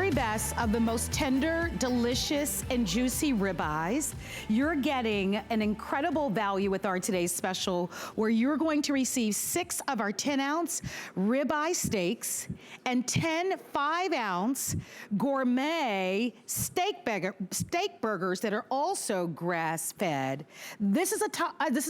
very best of the most tender, delicious, and juicy ribeyes. You're getting an incredible value with our today's special, where you're going to receive 6 of our 10-ounce ribeye steaks and 10 5-ounce gourmet steak burgers that are also grass-fed. This is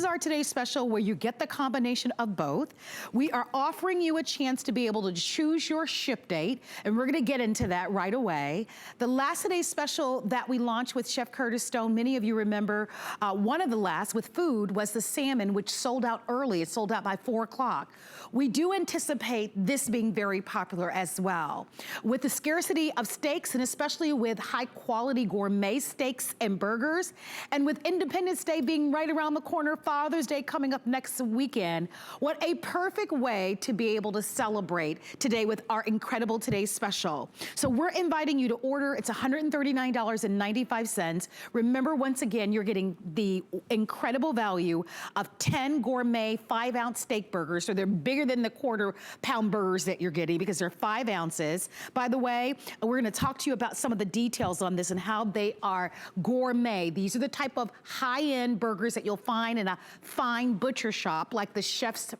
our today's special, where you get the combination of both. We are offering you a chance to be able to choose your ship date, and we're gonna get into that right away. The last today's special that we launched with Chef Curtis Stone, many of you remember one of the last with food was the salmon, which sold out early. It sold out by 4 o'clock. We do anticipate this being very popular as well. With the scarcity of steaks, and especially with high quality gourmet steaks and burgers, and with Independence Day being right around the corner, Father's Day coming up next weekend, what a perfect way to be able to celebrate today with our incredible today's special. So we're inviting you to order. It's $139.95. Remember, once again, you're getting the incredible value of 10 gourmet 5-ounce steak burgers. So they're bigger than the quarter-pound burgers that you're getting because they're 5 ounces. By the way, we're gonna talk to you about some of the details on this and how they are gourmet. These are the type of high-end burgers that you'll find in a fine butcher shop, like the chef's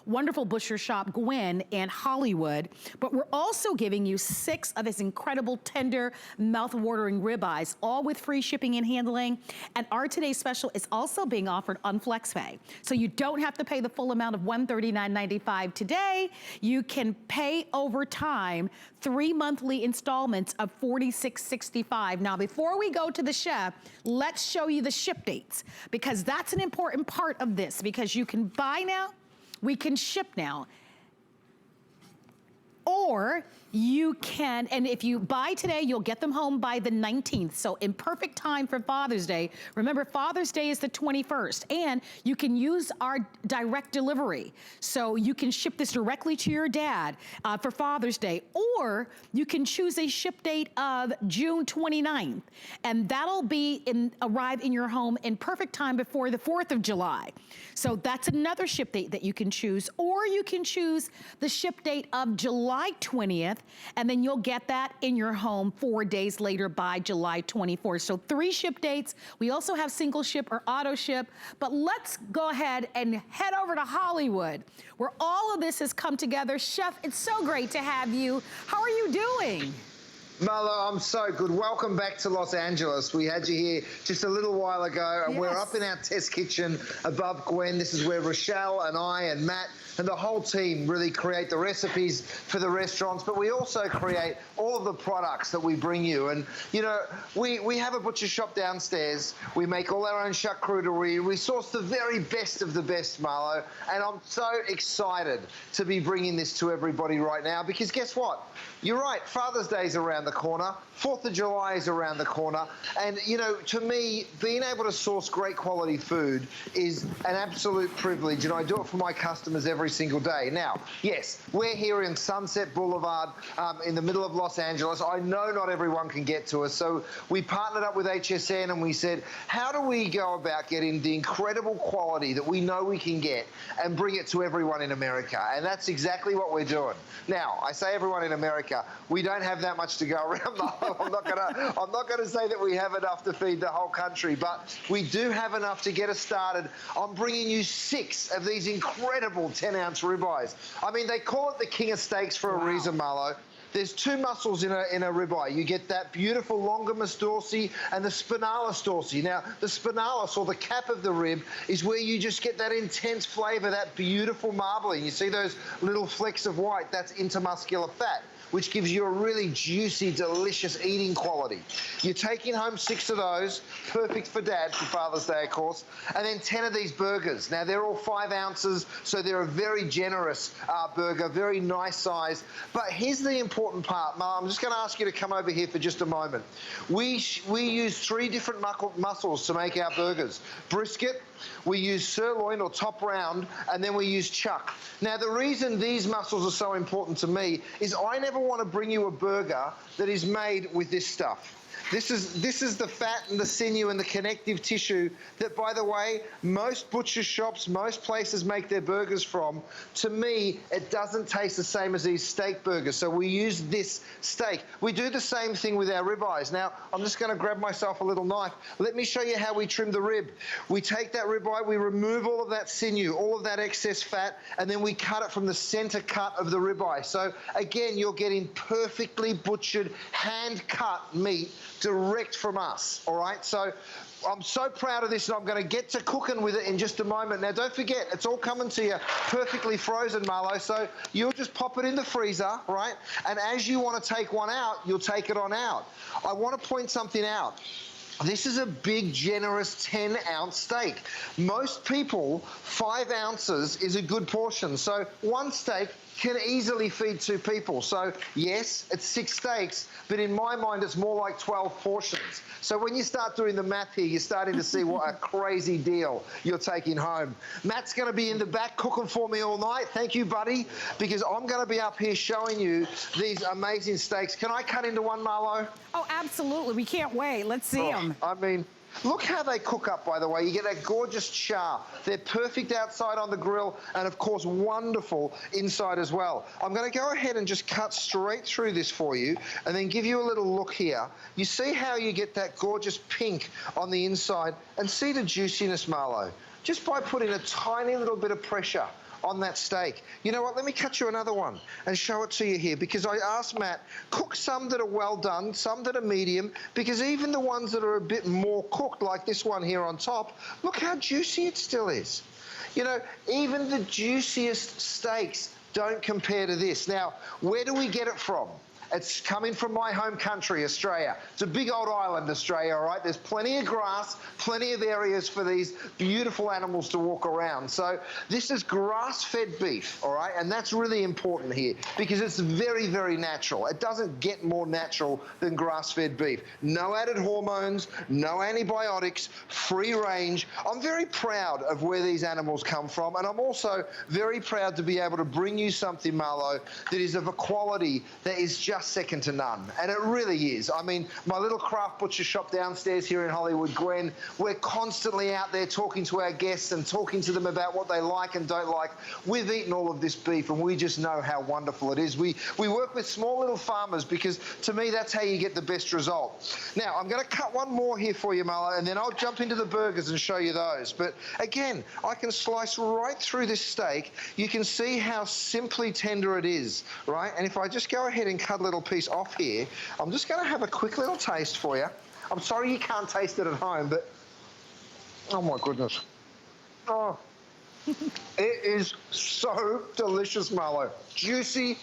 wonderful butcher shop, Gwen, in Hollywood. But we're also giving you 6 of his incredible tender, mouth-watering ribeyes, all with free shipping and handling. And our today's special is also being offered on FlexPay. So you don't have to pay the full amount of $139.95 today. You can pay over time 3 monthly installments of $46.65. Now, before we go to the chef, let's show you the ship dates, because that's an important part of this, because you can buy now, we can ship now. Or you can, and if you buy today, you'll get them home by the 19th. So in perfect time for Father's Day. Remember, Father's Day is the 21st, and you can use our direct delivery. So you can ship this directly to your dad for Father's Day, or you can choose a ship date of June 29th, and that'll arrive in your home in perfect time before the 4th of July. So that's another ship date that you can choose, or you can choose the ship date of July 20th, and then you'll get that in your home 4 days later by July 24th. So 3 ship dates. We also have single ship or auto ship, but let's go ahead and head over to Hollywood, where all of this has come together. Chef, it's so great to have you. How are you doing? Marlo, I'm so good. Welcome back to Los Angeles. We had you here just a little while ago, and we're up in our test kitchen above Gwen. This is where Rochelle and I and Matt and the whole team really create the recipes for the restaurants, but we also create all of the products that we bring you. And, you know, we have a butcher shop downstairs. We make all our own charcuterie. We source the very best of the best, Marlo, and I'm so excited to be bringing this to everybody right now, because guess what? You're right, Father's Day is around the corner, 4th of July is around the corner, and you know, to me, being able to source great quality food is an absolute privilege, and I do it for my customers every single day. Now, yes, we're here in Sunset Boulevard in the middle of Los Angeles. I know not everyone can get to us, so we partnered up with HSN and we said, how do we go about getting the incredible quality that we know we can get and bring it to everyone in America? And that's exactly what we're doing. Now, I say everyone in America, we don't have that much to go around. I'm not gonna say that we have enough to feed the whole country, but we do have enough to get us started on bringing you 6 of these incredible 10-ounce ribeyes. I mean, they call it the king of steaks for a reason, Marlo. There's 2 muscles in a ribeye. You get that beautiful longimus dorsi and the spinalis dorsi. Now, the spinalis, or the cap of the rib, is where you just get that intense flavor, that beautiful marbling. You see those little flecks of white? That's intermuscular fat, which gives you a really juicy, delicious eating quality. You're taking home 6 of those, perfect for Dad for Father's Day, of course, and then 10 of these burgers. Now, they're all 5 ounces, so they're a very generous burger, very nice size. But here's the important part. Mark, I'm just gonna ask you to come over here for just a moment. We use 3 different muscles to make our burgers. Brisket, we use sirloin or top round, and then we use chuck. Now, the reason these muscles are so important to me is I never want to bring you a burger that is made with this stuff. This is the fat and the sinew and the connective tissue that, by the way, most butcher shops, most places make their burgers from. To me, it doesn't taste the same as these steak burgers. So we use this steak. We do the same thing with our ribeyes. Now, I'm just going to grab myself a little knife. Let me show you how we trim the rib. We take that ribeye, we remove all of that sinew, all of that excess fat, and then we cut it from the center cut of the ribeye. So again, you're getting perfectly butchered, hand-cut meat direct from us, all right? So I'm so proud of this, and I'm going to get to cooking with it in just a moment. Now, don't forget, it's all coming to you perfectly frozen, Marlo, so you'll just pop it in the freezer, right? And as you want to take one out, you'll take it on out. I want to point something out. This is a big, generous 10-ounce steak. Most people, 5 ounces is a good portion. So one steak can easily feed 2 people. So yes, it's 6 steaks, but in my mind, it's more like 12 portions. So when you start doing the math here, you're starting to see what a crazy deal you're taking home. Matt's gonna be in the back cooking for me all night. Thank you, buddy, because I'm gonna be up here showing you these amazing steaks. Can I cut into one, Marlo? Oh, absolutely, we can't wait. Let's see them. I mean, look how they cook up, by the way. You get that gorgeous char. They're perfect outside on the grill and, of course, wonderful inside as well. I'm going to go ahead and just cut straight through this for you and then give you a little look here. You see how you get that gorgeous pink on the inside, and see the juiciness, Marlo, just by putting a tiny little bit of pressure on that steak. You know what, let me cut you another one and show it to you here, because I asked Matt, cook some that are well done, some that are medium, because even the ones that are a bit more cooked, like this one here on top, look how juicy it still is. You know, even the juiciest steaks don't compare to this. Now, where do we get it from? It's coming from my home country, Australia. It's a big old island, Australia, all right? There's plenty of grass, plenty of areas for these beautiful animals to walk around. So this is grass-fed beef, all right? And that's really important here, because it's very, very natural. It doesn't get more natural than grass-fed beef. No added hormones, no antibiotics, free range. I'm very proud of where these animals come from, and I'm also very proud to be able to bring you something, Marlo, that is of a quality that is just second to none, and it really is. I mean, my little craft butcher shop downstairs here in Hollywood, Gwen, we're constantly out there talking to our guests and talking to them about what they like and don't like. We've eaten all of this beef, and we just know how wonderful it is. We work with small little farmers, because to me, that's how you get the best result. Now, I'm going to cut one more here for you, Marlo, and then I'll jump into the burgers and show you those. But again, I can slice right through this steak. You can see how simply tender it is, right? And if I just go ahead and cut a little piece off here, I'm just going to have a quick little taste for you. I'm sorry you can't taste it at home, but oh my goodness. Oh, it is so delicious, Marlo. Juicy,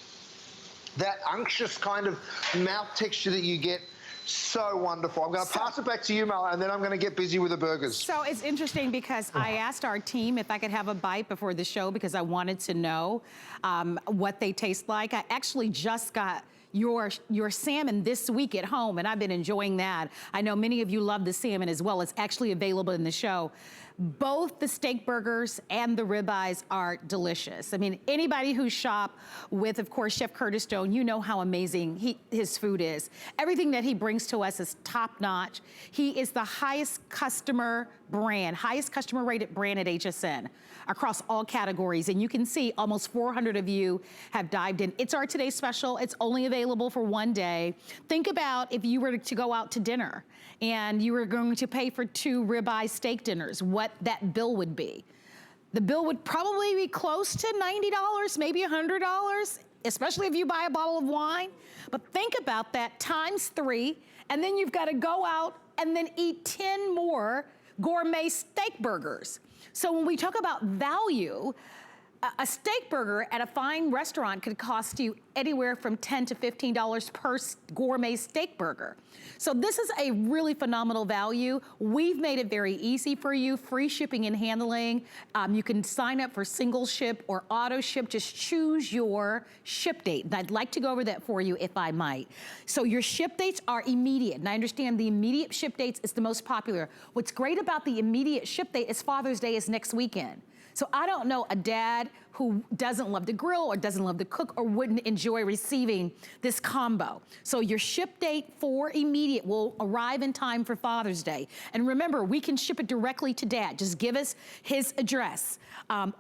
that unctuous kind of mouth texture that you get. So wonderful. I'm going to pass it back to you, Marlo, and then I'm going to get busy with the burgers. So it's interesting, because I asked our team if I could have a bite before the show, because I wanted to know what they taste like. I actually just got your salmon this week at home, and I've been enjoying that. I know many of you love the salmon as well. It's actually available in the show. Both the steak burgers and the ribeyes are delicious. I mean, anybody who shop with, of course, Chef Curtis Stone, you know how amazing his food is. Everything that he brings to us is top notch. He is the highest customer rated brand at HSN across all categories. And you can see almost 400 of you have dived in. It's our today's special. It's only available for one day. Think about if you were to go out to dinner and you were going to pay for 2 ribeye steak dinners, what that bill would be. The bill would probably be close to $90, maybe $100, especially if you buy a bottle of wine. But think about that times 3, and then you've got to go out and then eat 10 more gourmet steak burgers. So when we talk about value, a steak burger at a fine restaurant could cost you anywhere from $10 to $15 per gourmet steak burger. So this is a really phenomenal value. We've made it very easy for you, free shipping and handling. You can sign up for single ship or auto ship. Just choose your ship date. And I'd like to go over that for you if I might. So your ship dates are immediate. And I understand the immediate ship dates is the most popular. What's great about the immediate ship date is Father's Day is next weekend. So I don't know a dad who doesn't love to grill or doesn't love to cook or wouldn't enjoy receiving this combo. So your ship date for immediate will arrive in time for Father's Day. And remember, we can ship it directly to Dad. Just give us his address.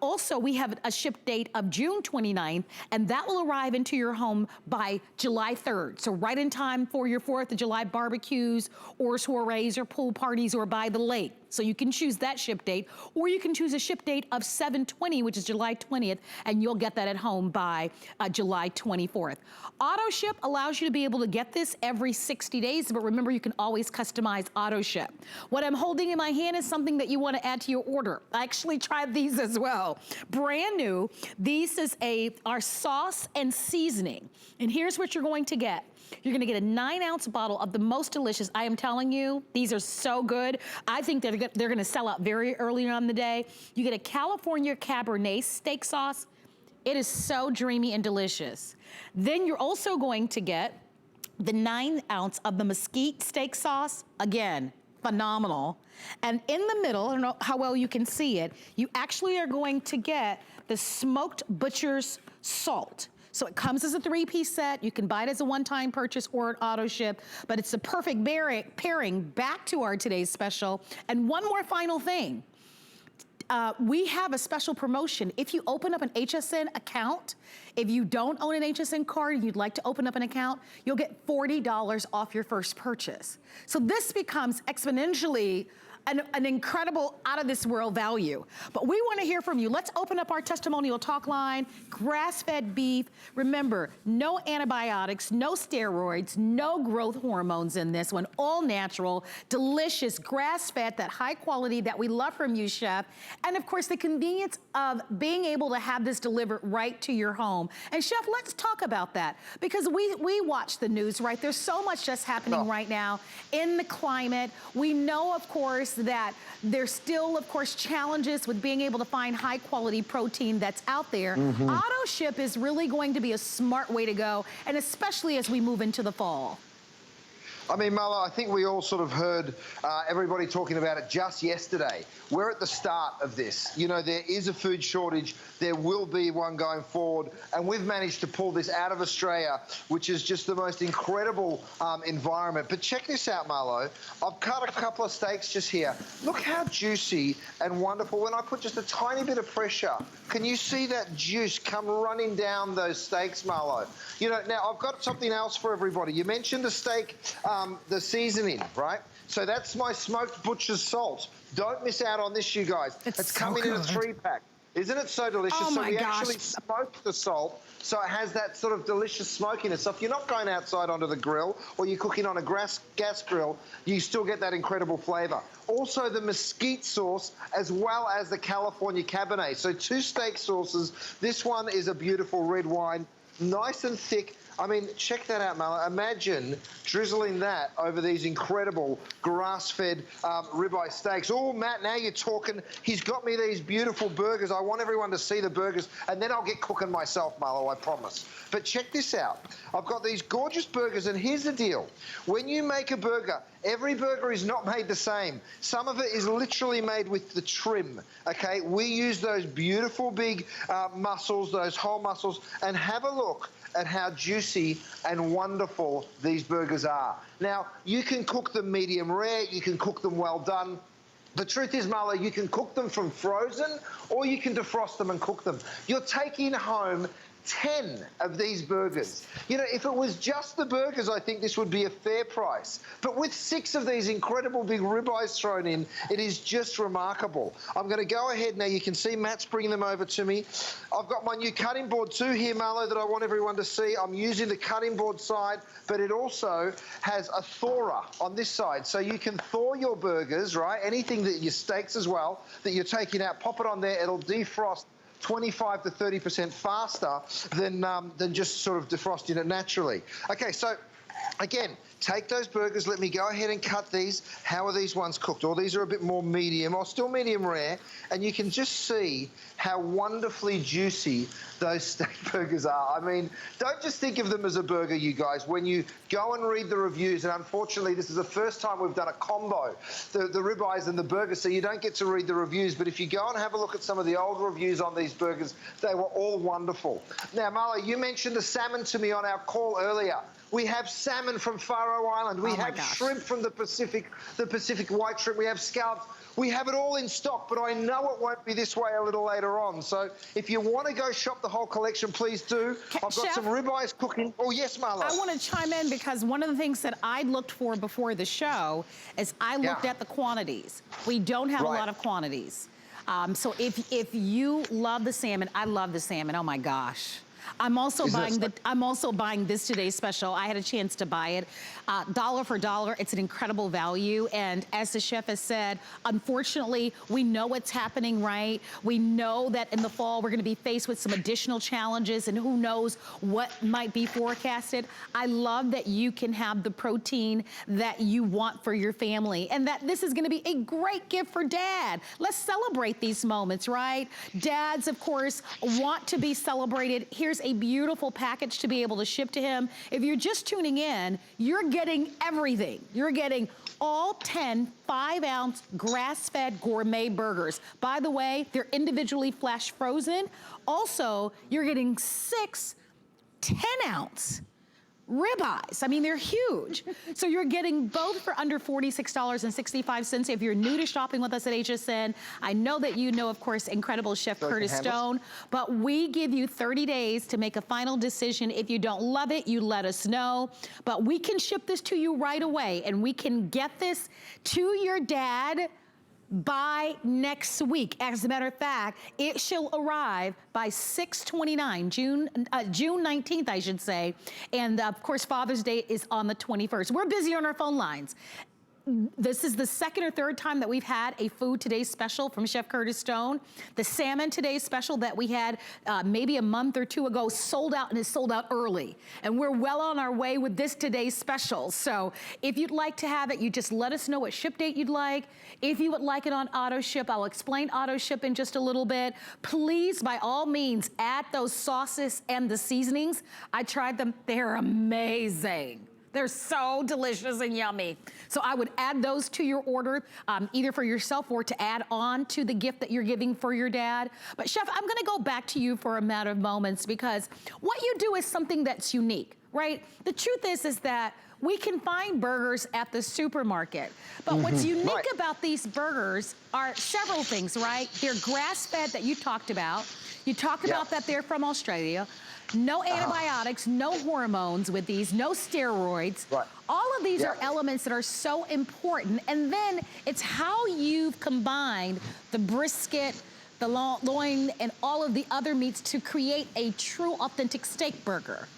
Also, we have a ship date of June 29th, and that will arrive into your home by July 3rd. So right in time for your 4th of July barbecues or soirees or pool parties or by the lake. So you can choose that ship date, or you can choose a ship date of 7/20, which is July 20th, and you'll get that at home by July 24th. Auto ship allows you to be able to get this every 60 days, but remember, you can always customize auto ship. What I'm holding in my hand is something that you want to add to your order. I actually tried these as well. Brand new. These is our sauce and seasoning. And here's what you're going to get. You're gonna get a 9-ounce bottle of the most delicious. I am telling you, these are so good. I think they're gonna sell out very early on in the day. You get a California Cabernet steak sauce. It is so dreamy and delicious. Then you're also going to get the 9-ounce of the mesquite steak sauce. Again, phenomenal. And in the middle, I don't know how well you can see it, you actually are going to get the smoked butcher's salt. So it comes as a 3-piece set. You can buy it as a one-time purchase or an auto ship, but it's the perfect pairing back to our today's special. And one more final thing. We have a special promotion. If you open up an HSN account, if you don't own an HSN card and you'd like to open up an account, you'll get $40 off your first purchase. So this becomes exponentially an incredible out-of-this-world value. But we want to hear from you. Let's open up our testimonial talk line. Grass-fed beef. Remember, no antibiotics, no steroids, no growth hormones in this one. All natural, delicious, grass-fed, that high quality that we love from you, Chef. And of course, the convenience of being able to have this delivered right to your home. And Chef, let's talk about that, because we watch the news, right? There's so much just happening right now in the climate. We know, of course, that there's still, of course, challenges with being able to find high quality protein that's out there. Auto ship is really going to be a smart way to go, and especially as we move into the fall. I mean, Marla, I think we all sort of heard everybody talking about it just yesterday. We're at the start of this. You know, there is a food shortage. There will be one going forward. And we've managed to pull this out of Australia, which is just the most incredible environment. But check this out, Marlo. I've cut a couple of steaks just here. Look how juicy and wonderful. When I put just a tiny bit of pressure, can you see that juice come running down those steaks, Marlo? You know, now I've got something else for everybody. You mentioned the steak, the seasoning, right? So that's my smoked butcher's salt. Don't miss out on this, you guys. It's coming in a 3-pack. Isn't it so delicious? Oh so my we gosh. actually smoked the salt, so it has that sort of delicious smokiness. So if you're not going outside onto the grill or you're cooking on a gas grill, you still get that incredible flavor. Also the mesquite sauce, as well as the California Cabernet. So 2 steak sauces. This one is a beautiful red wine, nice and thick. I mean, check that out, Marla. Imagine drizzling that over these incredible grass-fed ribeye steaks. Oh, Matt, now you're talking. He's got me these beautiful burgers. I want everyone to see the burgers, and then I'll get cooking myself, Marla, I promise. But check this out. I've got these gorgeous burgers, and here's the deal. When you make a burger, every burger is not made the same. Some of it is literally made with the trim, okay? We use those beautiful big muscles, those whole muscles, and have a look at how juicy and wonderful these burgers are. Now, you can cook them medium rare, you can cook them well done. The truth is, Marla, you can cook them from frozen, or you can defrost them and cook them. You're taking home 10 of these burgers. You know, if it was just the burgers, I think this would be a fair price. But with 6 of these incredible big ribeyes thrown in, it is just remarkable. I'm going to go ahead now. You can see Matt's bringing them over to me. I've got my new cutting board too here, Marlo, that I want everyone to see. I'm using the cutting board side, but it also has a thawer on this side. So you can thaw your burgers, right? Anything that your steaks as well that you're taking out, pop it on there. It'll defrost 25 to 30% faster than just sort of defrosting it naturally. Okay, so Again, take those burgers. Let me go ahead and cut these. How are these ones cooked? Or these are a bit more medium, or still medium rare. And you can just see how wonderfully juicy those steak burgers are. I mean, don't just think of them as a burger, you guys. When you go and read the reviews, and unfortunately, this is the first time we've done a combo, the ribeyes and the burger, so you don't get to read the reviews. But if you go and have a look at some of the old reviews on these burgers, they were all wonderful. Now, Marla, you mentioned the salmon to me on our call earlier. We have salmon from Faroe Island. We have shrimp from the Pacific white shrimp. We have scallops. We have it all in stock, but I know it won't be this way a little later on. So if you want to go shop the whole collection, please do. I've got Chef, some ribeyes cooking. Oh, yes, Marlo. I want to chime in because one of the things that I looked for before the show is I looked at the quantities. We don't have a lot of quantities. So if you love the salmon, I love the salmon. Oh, my gosh. I'm also buying this today's special. I had a chance to buy it. Dollar for dollar, it's an incredible value. And as the chef has said, unfortunately, we know what's happening, right? We know that in the fall, we're gonna be faced with some additional challenges and who knows what might be forecasted. I love that you can have the protein that you want for your family and that this is gonna be a great gift for dad. Let's celebrate these moments, right? Dads, of course, want to be celebrated. Here's a beautiful package to be able to ship to him. If you're just tuning in, you're getting everything. You're getting all 10 5-ounce grass-fed gourmet burgers. By the way, they're individually flash frozen. Also, you're getting 6 10-ounce ribeyes. I mean, they're huge. So you're getting both for under $46.65. If you're new to shopping with us at HSN, I know that you know, of course, incredible Chef Curtis Stone, but we give you 30 days to make a final decision. If you don't love it, you let us know. But we can ship this to you right away, and we can get this to your dad by next week. As a matter of fact, it shall arrive by 6/29, June 19th, I should say. And of course, Father's Day is on the 21st. We're busy on our phone lines. This is the second or third time that we've had a Food Today special from Chef Curtis Stone. The Salmon Today special that we had maybe a month or two ago sold out and is sold out early. And we're well on our way with this today's special. So if you'd like to have it, you just let us know what ship date you'd like. If you would like it on auto ship, I'll explain auto ship in just a little bit. Please, by all means, add those sauces and the seasonings. I tried them, they're amazing. They're so delicious and yummy. So I would add those to your order, either for yourself or to add on to the gift that you're giving for your dad. But Chef, I'm gonna go back to you for a matter of moments because what you do is something that's unique, right? The truth is that we can find burgers at the supermarket, but what's unique about these burgers are several things, right? They're grass-fed that you talked about. You talked about that they're from Australia. No antibiotics, no hormones with these, no steroids. Right. All of these are elements that are so important. And then it's how you've combined the brisket, the loin, and all of the other meats to create a true, authentic steak burger.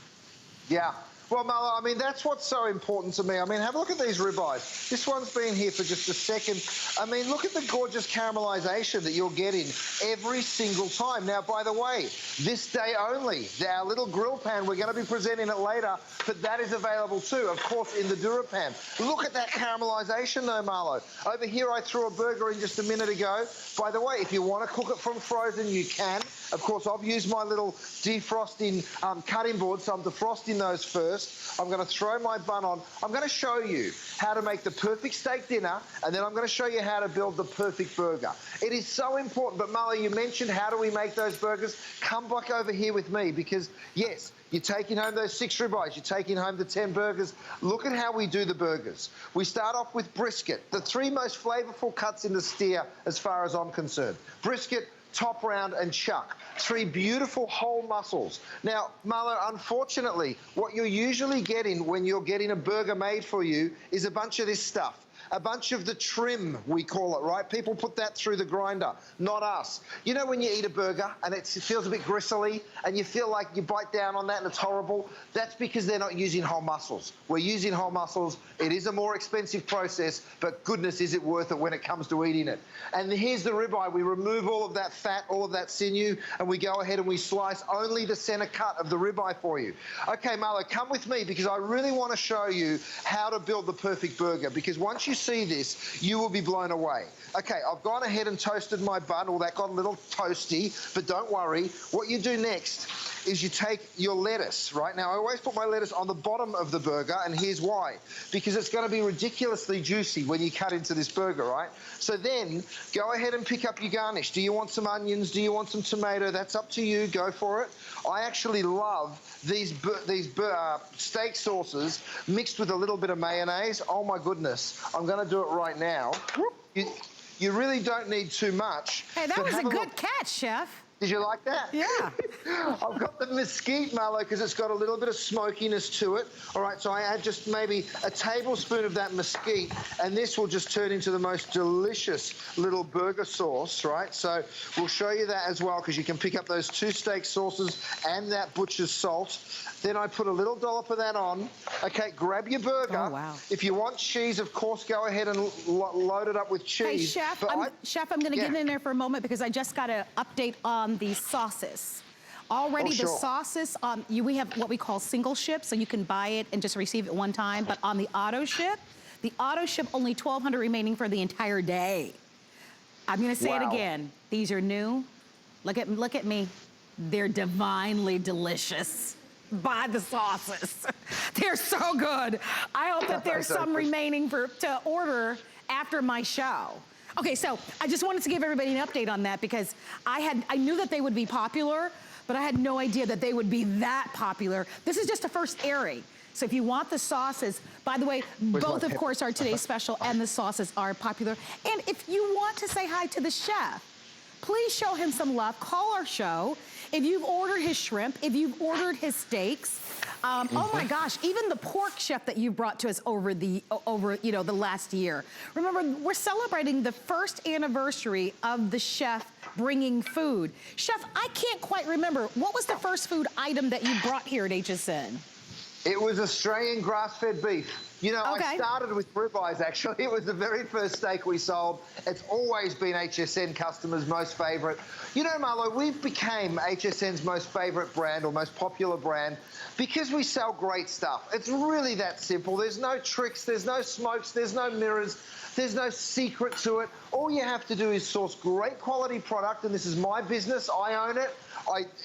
Yeah. Well, Marla, I mean, that's what's so important to me. I mean, have a look at these ribeyes. This one's been here for just a second. I mean, look at the gorgeous caramelization that you're getting every single time. Now, by the way, this day only, our little grill pan, we're going to be presenting it later, but that is available too, of course, in the Dura Pan. Look at that caramelization though, Marlo. Over here, I threw a burger in just a minute ago. By the way, if you want to cook it from frozen, you can. Of course, I've used my little defrosting cutting board, so I'm defrosting those first. I'm going to throw my bun on. I'm going to show you how to make the perfect steak dinner, and then I'm going to show you how to build the perfect burger. It is so important. But, Marla, you mentioned how do we make those burgers? Come back over here with me because, yes, you're taking home those 6 ribeyes. You're taking home the 10 burgers. Look at how we do the burgers. We start off with brisket, the 3 most flavorful cuts in the steer as far as I'm concerned. Brisket, top round, and chuck. 3 beautiful whole muscles. Now, Marlo, unfortunately, what you're usually getting when you're getting a burger made for you is a bunch of this stuff. a bunch of the trim, we call it, right? People put that through the grinder, not us. You know when you eat a burger and it feels a bit gristly and you feel like you bite down on that and it's horrible? That's because they're not using whole muscles. We're using whole muscles. It is a more expensive process, but goodness, is it worth it when it comes to eating it. And here's the ribeye. We remove all of that fat, all of that sinew, and we go ahead and we slice only the center cut of the ribeye for you. Okay, Marlo, come with me because I really want to show you how to build the perfect burger, because once you see this, you will be blown away. Okay, I've gone ahead and toasted my bun. Well, that got a little toasty, but don't worry. What you do next is you take your lettuce, right? Now, I always put my lettuce on the bottom of the burger, and here's why. Because it's going to be ridiculously juicy when you cut into this burger, right? So then, go ahead and pick up your garnish. Do you want some onions? Do you want some tomato? That's up to you. Go for it. I actually love these steak sauces mixed with a little bit of mayonnaise. Oh, my goodness. I'm going to do it right now. You really don't need too much. Hey, that was a good catch, Chef. Did you like that? Yeah. I've got the mesquite, Marlo, because it's got a little bit of smokiness to it. All right, so I add just maybe a tablespoon of that mesquite, and this will just turn into the most delicious little burger sauce, right? So we'll show you that as well, because you can pick up those 2 steak sauces and that butcher's salt. Then I put a little dollop of that on. Okay, grab your burger. Oh, wow. If you want cheese, of course, go ahead and load it up with cheese. Hey, Chef, I'm going to get in there for a moment because I just got an update on the sauces. Already the sauces, we have what we call single ship, so you can buy it and just receive it one time. But on the auto ship only 1,200 remaining for the entire day. I'm going to say it again. These are new. Look at me. They're divinely delicious. Buy the sauces. They're so good. I hope that there's some remaining to order after my show. Okay, so I just wanted to give everybody an update on that because I knew that they would be popular, but I had no idea that they would be that popular. This is just a first airing. So if you want the sauces, by the way, both of course are today's special and the sauces are popular. And if you want to say hi to the chef, please show him some love. Call our show. If you've ordered his shrimp, if you've ordered his steaks, oh my gosh, even the pork, Chef, that you brought to us over the last year. Remember, we're celebrating the first anniversary of the chef bringing food. Chef, I can't quite remember. What was the first food item that you brought here at HSN? It was Australian grass-fed beef. You know, I started with ribeyes, actually. It was the very first steak we sold. It's always been HSN customers' most favourite. You know, Marlo, we became HSN's most favourite brand or most popular brand because we sell great stuff. It's really that simple. There's no tricks, there's no smokes, there's no mirrors, there's no secret to it. All you have to do is source great quality product, and this is my business. I own it.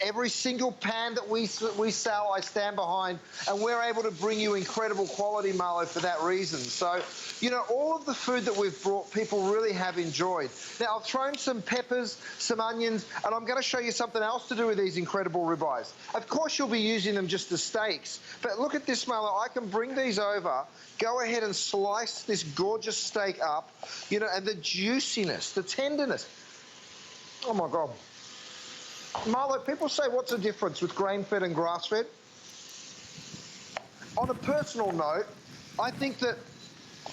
Every single pan that we sell, I stand behind, and we're able to bring you incredible quality, Marlo, for that reason. So, you know, all of the food that we've brought, people really have enjoyed. Now, I've thrown some peppers, some onions, and I'm going to show you something else to do with these incredible ribeyes. Of course, you'll be using them just as steaks, but look at this, Marlo. I can bring these over, go ahead and slice this gorgeous steak up, you know, and the juiciness, the tenderness. Oh, my God. Marlo, people say, what's the difference with grain-fed and grass-fed? On a personal note, I think that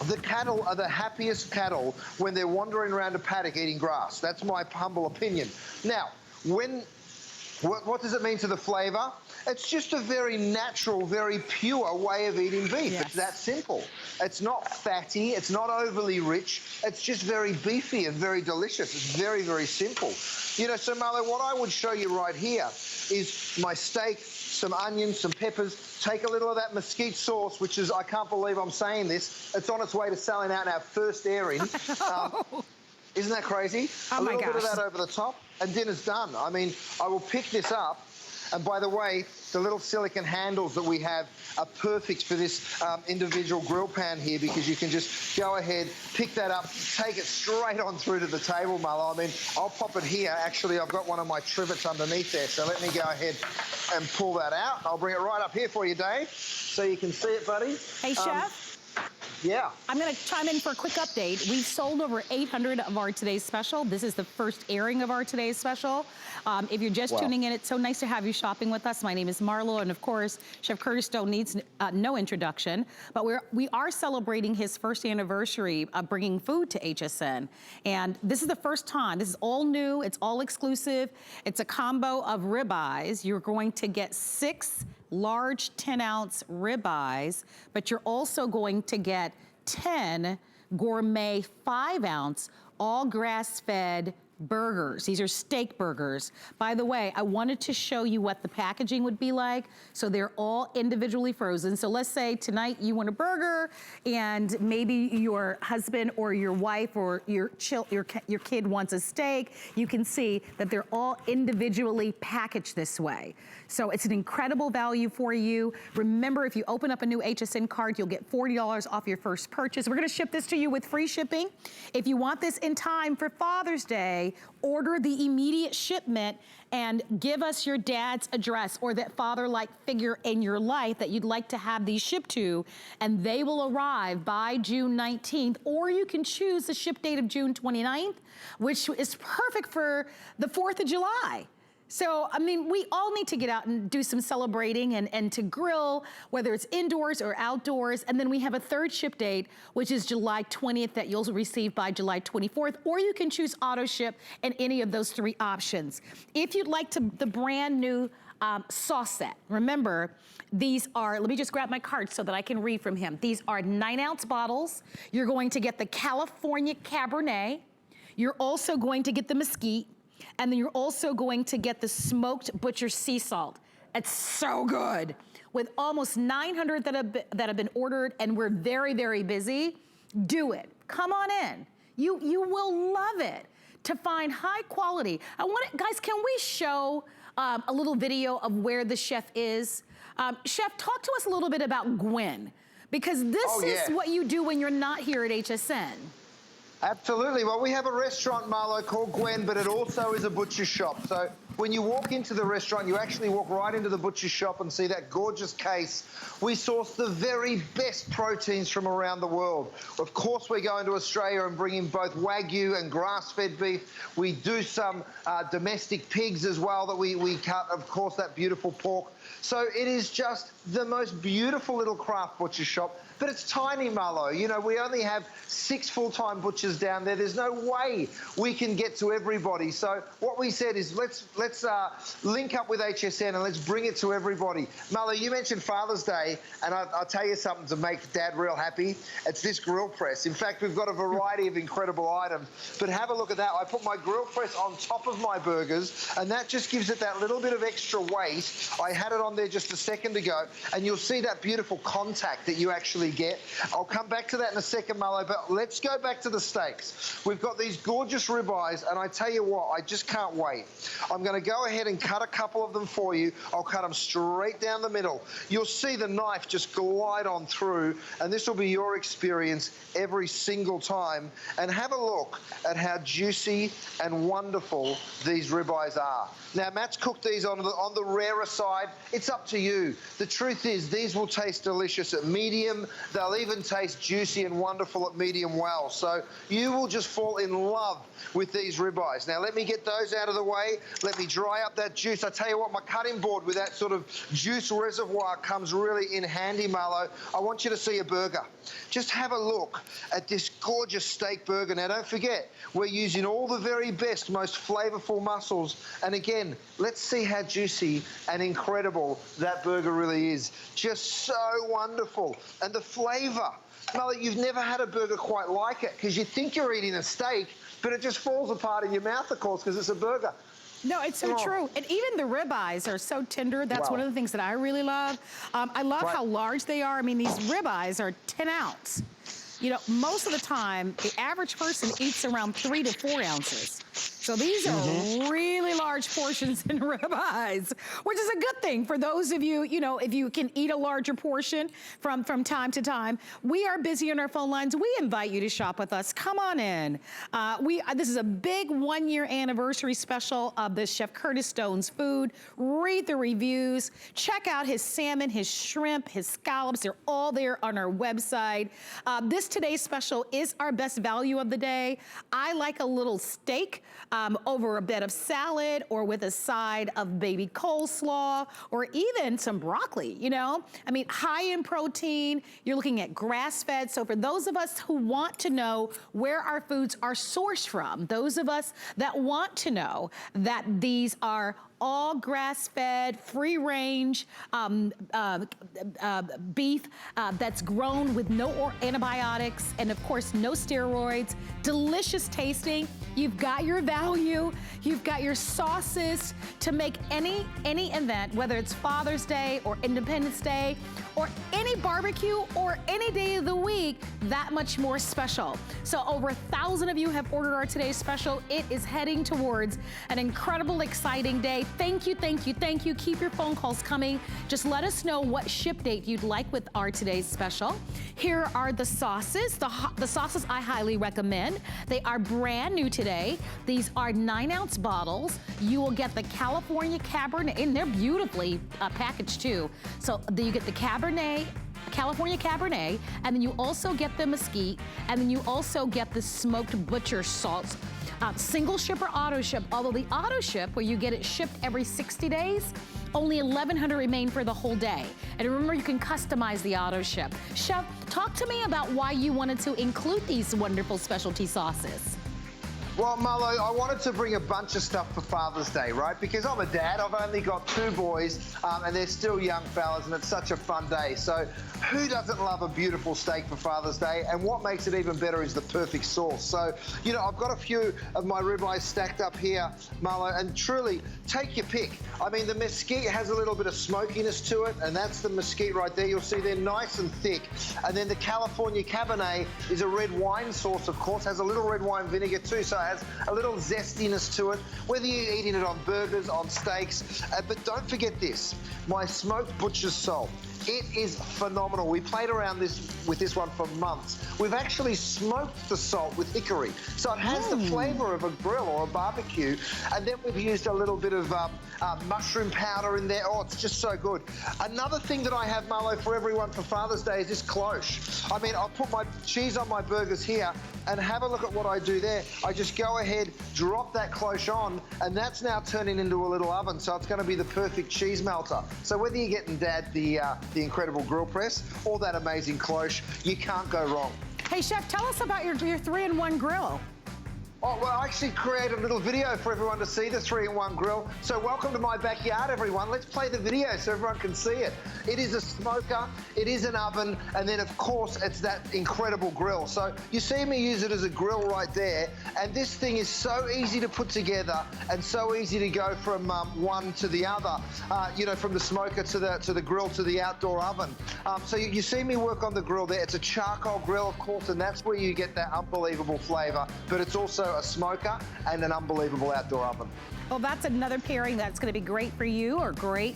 the cattle are the happiest cattle when they're wandering around a paddock eating grass. That's my humble opinion. Now, what does it mean to the flavour? It's just a very natural, very pure way of eating beef. Yes. It's that simple. It's not fatty. It's not overly rich. It's just very beefy and very delicious. It's very, very simple. You know, so Marlo, what I would show you right here is my steak, some onions, some peppers. Take a little of that mesquite sauce, which is, I can't believe I'm saying this. It's on its way to selling out in our first airing. Isn't that crazy? Oh, a little bit of that over the top, and dinner's done. I mean, I will pick this up. And by the way, the little silicone handles that we have are perfect for this individual grill pan here, because you can just go ahead, pick that up, take it straight on through to the table, Marlo. I mean, I'll pop it here. Actually, I've got one of my Trivets underneath there, so let me go ahead and pull that out. I'll bring it right up here for you, Dave, so you can see it, buddy. Hey, Chef. Yeah. I'm going to chime in for a quick update. We've sold over 800 of our Today's Special. This is the first airing of our Today's Special. If you're just tuning in, it's so nice to have you shopping with us. My name is Marlo, and of course, Chef Curtis Stone needs no introduction, but we are celebrating his first anniversary of bringing food to HSN. And this is the first time. This is all new. It's all exclusive. It's a combo of ribeyes. You're going to get 6 large 10-ounce ribeyes, but you're also going to get 10 gourmet 5-ounce all grass-fed burgers. These are steak burgers. By the way, I wanted to show you what the packaging would be like. So they're all individually frozen. So let's say tonight you want a burger and maybe your husband or your wife or your kid wants a steak. You can see that they're all individually packaged this way. So it's an incredible value for you. Remember, if you open up a new HSN card, you'll get $40 off your first purchase. We're gonna ship this to you with free shipping. If you want this in time for Father's Day, order the immediate shipment and give us your dad's address or that father-like figure in your life that you'd like to have these shipped to, and they will arrive by June 19th, or you can choose the ship date of June 29th, which is perfect for the 4th of July. So, I mean, we all need to get out and do some celebrating and to grill, whether it's indoors or outdoors. And then we have a third ship date, which is July 20th that you'll receive by July 24th, or you can choose auto ship in any of those 3 options. If you'd like the brand new sauce set, remember, these are, let me just grab my card so that I can read from him. These are 9-ounce bottles. You're going to get the California Cabernet. You're also going to get the Mesquite. And then you're also going to get the smoked butcher sea salt. It's so good. With almost 900 that have been ordered, and we're very, very busy, do it. Come on in. You will love it. To find high quality. Guys, can we show a little video of where the chef is? Chef, talk to us a little bit about Gwen, because this is what you do when you're not here at HSN. Absolutely. Well, we have a restaurant, Marlo, called Gwen, but it also is a butcher shop. So when you walk into the restaurant, you actually walk right into the butcher shop and see that gorgeous case. We source the very best proteins from around the world. Of course, we're going to Australia and bring in both Wagyu and grass-fed beef. We do some domestic pigs as well that we cut, of course, that beautiful pork. So it is just the most beautiful little craft butcher shop. But it's tiny, Marlo. You know, we only have 6 full-time butchers down there. There's no way we can get to everybody. So what we said is let's link up with HSN and let's bring it to everybody. Marlo, you mentioned Father's Day, and I'll tell you something to make Dad real happy. It's this grill press. In fact, we've got a variety of incredible items. But have a look at that. I put my grill press on top of my burgers, and that just gives it that little bit of extra weight. I had it on there just a second ago, and you'll see that beautiful contact that you actually get. I'll come back to that in a second, Marlo, but let's go back to the steaks. We've got these gorgeous ribeyes, and I tell you what, I just can't wait. I'm going to go ahead and cut a couple of them for you. I'll cut them straight down the middle. You'll see the knife just glide on through, and this will be your experience every single time. And have a look at how juicy and wonderful these ribeyes are. Now, Matt's cooked these on the rarer side. It's up to you. The truth is, these will taste delicious at medium. They'll even taste juicy and wonderful at medium well. So you will just fall in love with these ribeyes. Now, let me get those out of the way. Let me dry up that juice. I tell you what, my cutting board with that sort of juice reservoir comes really in handy, Marlo. I want you to see a burger. Just have a look at this gorgeous steak burger. Now, don't forget, we're using all the very best, most flavorful mussels. And again, let's see how juicy and incredible that burger really is. Just so wonderful. And the flavor. Marlo, you've never had a burger quite like it, because you think you're eating a steak, but it just falls apart in your mouth, of course, because it's a burger. No, it's so true. And even the ribeyes are so tender. That's one of the things that I really love. I love how large they are. I mean, these ribeyes are 10 ounce. You know, most of the time, the average person eats around 3 to 4 ounces. So these are really large portions in ribeyes, which is a good thing for those of you, you know, if you can eat a larger portion from time to time. We are busy on our phone lines. We invite you to shop with us. Come on in. This is a big 1-year anniversary special of the Chef Curtis Stone's food. Read the reviews. Check out his salmon, his shrimp, his scallops. They're all there on our website. This today's special is our best value of the day. I like a little steak over a bed of salad or with a side of baby coleslaw or even some broccoli, you know? I mean, high in protein, you're looking at grass-fed. So for those of us who want to know where our foods are sourced from, those of us that want to know that these are all grass-fed, free-range beef that's grown with no antibiotics and, of course, no steroids, delicious tasting. You've got your value. You've got your sauces to make any event, whether it's Father's Day or Independence Day or any barbecue or any day of the week, that much more special. So over 1,000 of you have ordered our today's special. It is heading towards an incredible, exciting day. Thank you, thank you, thank you. Keep your phone calls coming. Just let us know what ship date you'd like with our today's special. Here are the sauces. The sauces I highly recommend. They are brand new today. These are 9-ounce bottles. You will get the California Cabernet, and they're beautifully packaged too. So you get the California Cabernet, and then you also get the mesquite, and then you also get the smoked butcher salts. Single ship or auto ship, although the auto ship, where you get it shipped every 60 days, only 1,100 remain for the whole day. And remember, you can customize the auto ship. Chef, talk to me about why you wanted to include these wonderful specialty sauces. Well, Marlo, I wanted to bring a bunch of stuff for Father's Day, right? Because I'm a dad, I've only got 2 boys, and they're still young fellas, and it's such a fun day. So who doesn't love a beautiful steak for Father's Day? And what makes it even better is the perfect sauce. So, you know, I've got a few of my ribeyes stacked up here, Marlo, and truly, take your pick. I mean, the mesquite has a little bit of smokiness to it, and that's the mesquite right there. You'll see they're nice and thick. And then the California Cabernet is a red wine sauce, of course, has a little red wine vinegar too, so it has a little zestiness to it, whether you're eating it on burgers, on steaks. But don't forget this, my smoked butcher's salt. It is phenomenal. We played around with this one for months. We've actually smoked the salt with hickory. So it has the flavor of a grill or a barbecue. And then we've used a little bit of mushroom powder in there. Oh, it's just so good. Another thing that I have, Marlo, for everyone for Father's Day is this cloche. I mean, I'll put my cheese on my burgers here and have a look at what I do there. I just go ahead, drop that cloche on, and that's now turning into a little oven. So it's going to be the perfect cheese melter. So whether you're getting Dad the incredible grill press or that amazing cloche, you can't go wrong. Hey, Chef, tell us about your 3-in-1 grill. Oh, well, I actually created a little video for everyone to see the 3-in-1 grill. So welcome to my backyard, everyone. Let's play the video so everyone can see it. It is a smoker, it is an oven, and then, of course, it's that incredible grill. So you see me use it as a grill right there, and this thing is so easy to put together and so easy to go from one to the other, you know, from the smoker to the grill to the outdoor oven. So you see me work on the grill there. It's a charcoal grill, of course, and that's where you get that unbelievable flavor, but it's also a smoker and an unbelievable outdoor oven. Well, that's another pairing that's going to be great for you, or great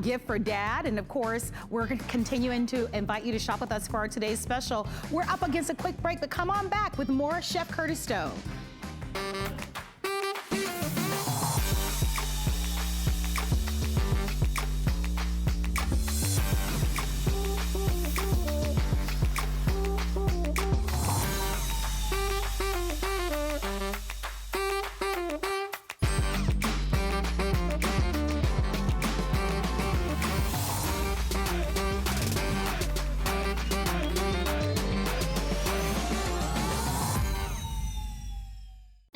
gift for Dad. And of course, we're continuing to invite you to shop with us for our today's special. We're up against a quick break, but come on back with more Chef Curtis Stone.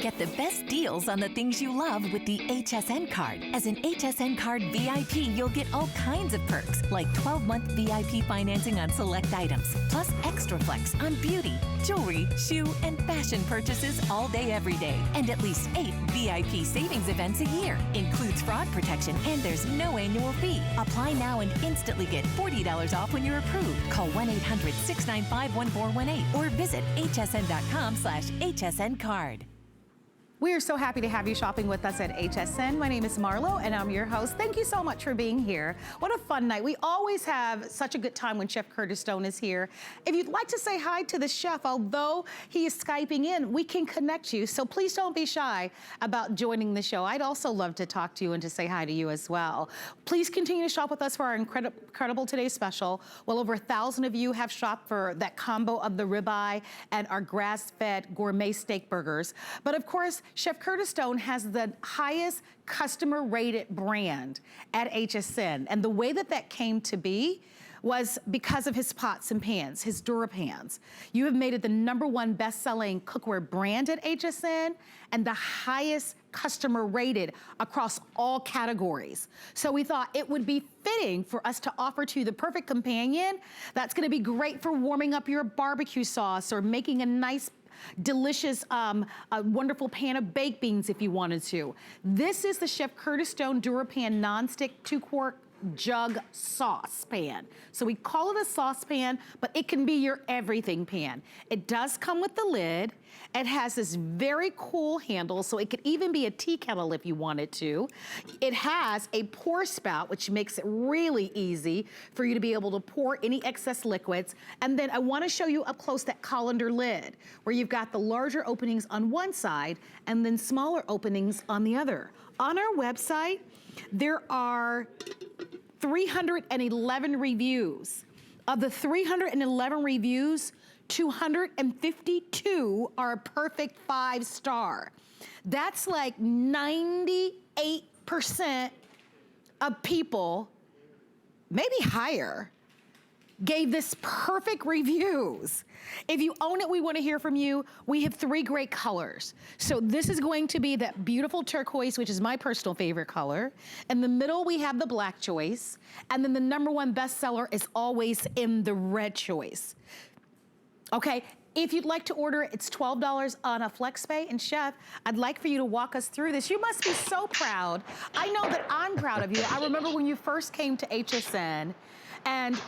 Get the best deals on the things you love with the HSN card. As an HSN card VIP, you'll get all kinds of perks, like 12-month VIP financing on select items, plus extra flex on beauty, jewelry, shoe, and fashion purchases all day, every day. And at least 8 VIP savings events a year. Includes fraud protection, and there's no annual fee. Apply now and instantly get $40 off when you're approved. Call 1-800-695-1418 or visit hsn.com/HSN card. We are so happy to have you shopping with us at HSN. My name is Marlo, and I'm your host. Thank you so much for being here. What a fun night. We always have such a good time when Chef Curtis Stone is here. If you'd like to say hi to the chef, although he is Skyping in, we can connect you. So please don't be shy about joining the show. I'd also love to talk to you and to say hi to you as well. Please continue to shop with us for our incredible Today Special. Well over 1,000 of you have shopped for that combo of the ribeye and our grass-fed gourmet steak burgers. But of course, Chef Curtis Stone has the highest customer rated brand at HSN. And the way that that came to be was because of his pots and pans, his Dura Pans. You have made it the #1 best-selling cookware brand at HSN and the highest customer rated across all categories. So we thought it would be fitting for us to offer to you the perfect companion that's gonna be great for warming up your barbecue sauce or making a nice delicious, a wonderful pan of baked beans if you wanted to. This is the Chef Curtis Stone Dura Pan nonstick 2-quart jug saucepan. So we call it a saucepan, but it can be your everything pan. It does come with the lid. It has this very cool handle, so it could even be a tea kettle if you wanted to. It has a pour spout, which makes it really easy for you to be able to pour any excess liquids. And then I wanna show you up close that colander lid, where you've got the larger openings on one side and then smaller openings on the other. On our website, there are 311 reviews. Of the 311 reviews, 252 are a perfect 5-star. That's like 98% of people, maybe higher, gave this perfect reviews. If you own it, we want to hear from you. We have 3 great colors. So this is going to be that beautiful turquoise, which is my personal favorite color. In the middle, we have the black choice. And then the #1 bestseller is always in the red choice. Okay, if you'd like to order, it's $12 on a FlexPay. And Chef, I'd like for you to walk us through this. You must be so proud. I know that I'm proud of you. I remember when you first came to HSN, and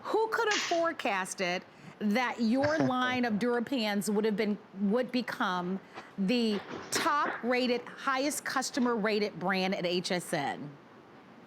who could have forecasted that your line of Dura Pans would become the top rated, highest customer rated brand at HSN?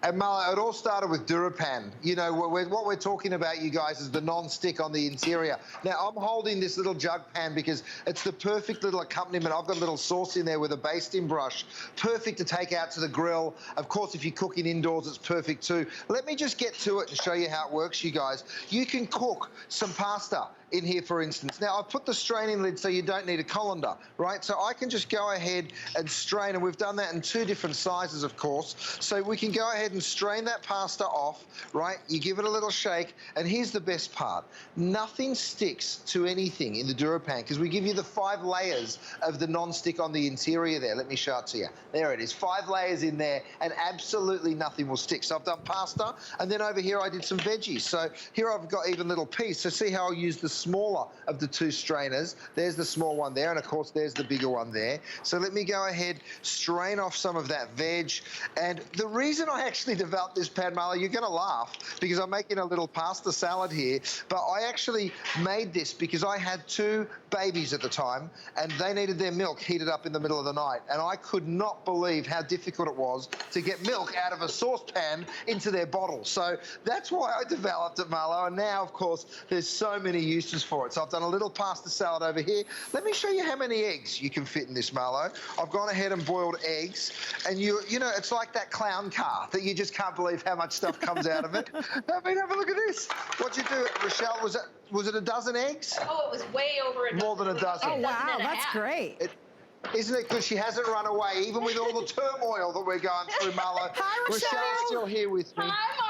And Marla, it all started with Dura Pan. You know, what we're talking about, you guys, is the non-stick on the interior. Now, I'm holding this little jug pan because it's the perfect little accompaniment. I've got a little sauce in there with a basting brush. Perfect to take out to the grill. Of course, if you're cooking indoors, it's perfect too. Let me just get to it and show you how it works, you guys. You can cook some pasta in here, for instance. Now, I've put the straining lid so you don't need a colander, right? So I can just go ahead and strain, and we've done that in 2 different sizes, of course. So we can go ahead and strain that pasta off, right? You give it a little shake, and here's the best part. Nothing sticks to anything in the Dura Pan because we give you the 5 layers of the non-stick on the interior there. Let me show it to you. There it is, 5 layers in there, and absolutely nothing will stick. So I've done pasta, and then over here I did some veggies. So here I've got even little peas. So see how I'll use the smaller of the 2 strainers. There's the small one there, and of course there's the bigger one there. So let me go ahead, strain off some of that veg. And the reason I actually developed this pan, Marla, you're gonna laugh because I'm making a little pasta salad here, but I actually made this because I had 2 babies at the time, and they needed their milk heated up in the middle of the night, and I could not believe how difficult it was to get milk out of a saucepan into their bottle. So that's why I developed it, Marlo, and now, of course, there's so many uses for it. So I've done a little pasta salad over here. Let me show you how many eggs you can fit in this, Marlo. I've gone ahead and boiled eggs, and you know, it's like that clown car that you just can't believe how much stuff comes out of it. I mean, have a look at this. What'd you do, Rochelle? Was it a dozen eggs? Oh, it was way over a dozen. More than a dozen. Oh, wow, that's great. Isn't it good? She hasn't run away, even with all the turmoil that we're going through, Marlo. Hi, Rochelle. Rochelle's still here with me. Hi, Marlo.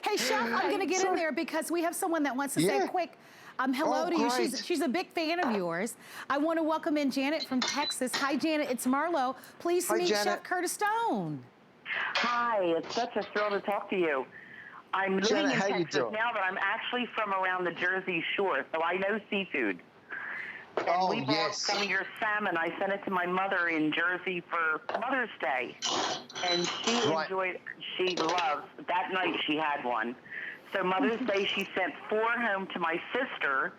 Hey, Chef, I'm going to get in there because we have someone that wants to say quick. Hello Oh, to you. great. She's a big fan of yours. I want to welcome in Janet from Texas. Hi, Janet. It's Marlo. Pleased to Hi, meet Janet. Chef Curtis Stone. Hi, it's such a thrill to talk to you. I'm living Janet, in how you Texas doing? now, but I'm actually from around the Jersey Shore, so I know seafood. And Oh, we bought yes. some of your salmon. I sent it to my mother in Jersey for Mother's Day, and she Right. enjoyed. She loved that night. She had one. So Mother's Day, she sent 4 home to my sister,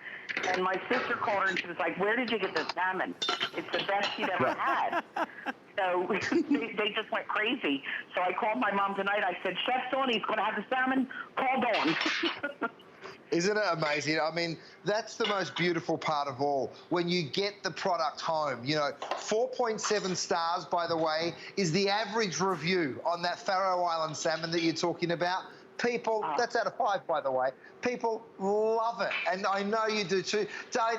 and my sister called her and she was like, "Where did you get the salmon? It's the best you'd ever had." So they just went crazy. So I called my mom tonight. I said, "Chef's on. He's going to have the salmon. Call Dawn." Isn't it amazing? I mean, that's the most beautiful part of all, when you get the product home. You know, 4.7 stars, by the way, is the average review on that Faroe Island salmon that you're talking about. People, that's out of 5, by the way. People love it, and I know you do too. Dane,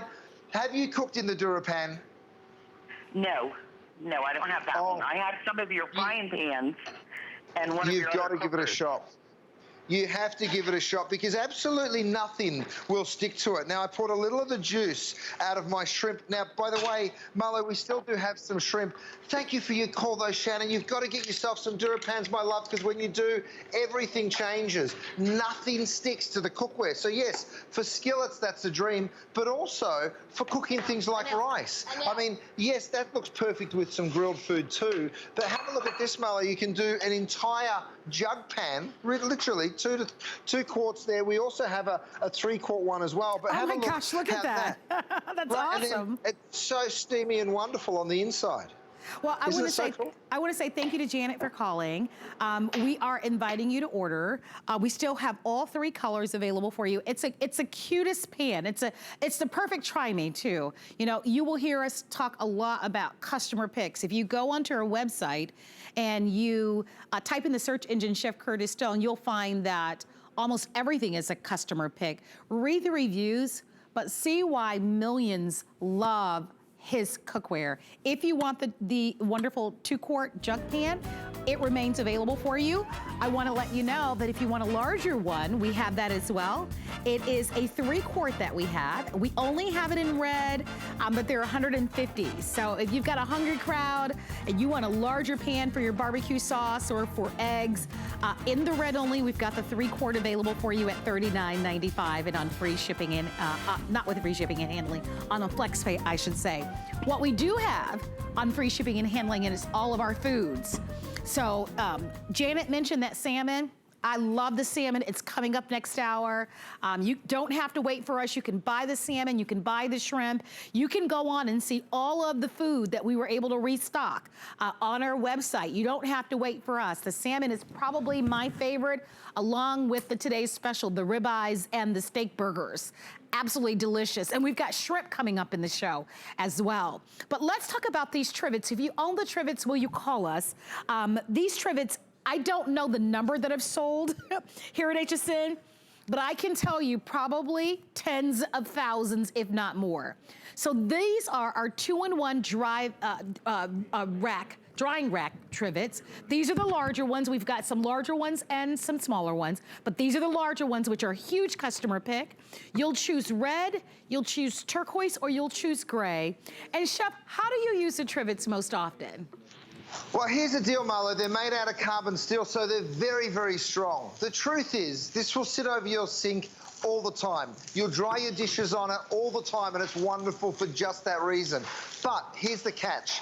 have you cooked in the Dura Pan? No, I don't have that one. I have some of your frying pans and one of your You've got other to give it a cookers. shot. You have to give it a shot because absolutely nothing will stick to it. Now, I poured a little of the juice out of my shrimp. Now, by the way, Marlo, we still do have some shrimp. Thank you for your call, though, Shannon. You've got to get yourself some Dura Pans, my love, because when you do, everything changes. Nothing sticks to the cookware. So, yes, for skillets, that's a dream, but also for cooking things like rice. I mean, yes, that looks perfect with some grilled food too, but have a look at this, Marlo. You can do an entire jug pan, literally 2 quarts there. We also have a 3-quart one as well. But Oh have my a look gosh, look at how that. That's Right, and then awesome. it's so steamy and wonderful on the inside. Well, I Isn't want it to so say cool? I want to say thank you to Janet for calling. We are inviting you to order. We still have all 3 colors available for you. It's a cutest pan. It's the perfect try-me too. You know, you will hear us talk a lot about customer picks. If you go onto our website and you type in the search engine Chef Curtis Stone, you'll find that almost everything is a customer pick. Read the reviews, but see why millions love his cookware. If you want the wonderful 2-quart jug pan, it remains available for you. I want to let you know that if you want a larger one, we have that as well. It is a 3-quart that we have. We only have it in red, but they're 150. So if you've got a hungry crowd and you want a larger pan for your barbecue sauce or for eggs, in the red only, we've got the 3-quart available for you at $39.95 and on free shipping and, not with free shipping and handling, on a flex pay, I should say. What we do have on free shipping and handling is all of our foods. So Janet mentioned that salmon. I love the salmon. It's coming up next hour. You don't have to wait for us. You can buy the salmon. You can buy the shrimp. You can go on and see all of the food that we were able to restock on our website. You don't have to wait for us. The salmon is probably my favorite, along with the today's special, the ribeyes and the steak burgers. Absolutely delicious. And we've got shrimp coming up in the show as well. But let's talk about these Trivets. If you own the Trivets, will you call us? These Trivets, I don't know the number that I've sold here at HSN, but I can tell you probably tens of thousands, if not more. So these are our 2-in-1 drying rack Trivets. These are the larger ones. We've got some larger ones and some smaller ones, but these are the larger ones, which are a huge customer pick. You'll choose red, you'll choose turquoise, or you'll choose gray. And Chef, how do you use the Trivets most often? Well, here's the deal, Marlo. They're made out of carbon steel, so they're very, very strong. The truth is, this will sit over your sink all the time. You'll dry your dishes on it all the time, and it's wonderful for just that reason. But here's the catch.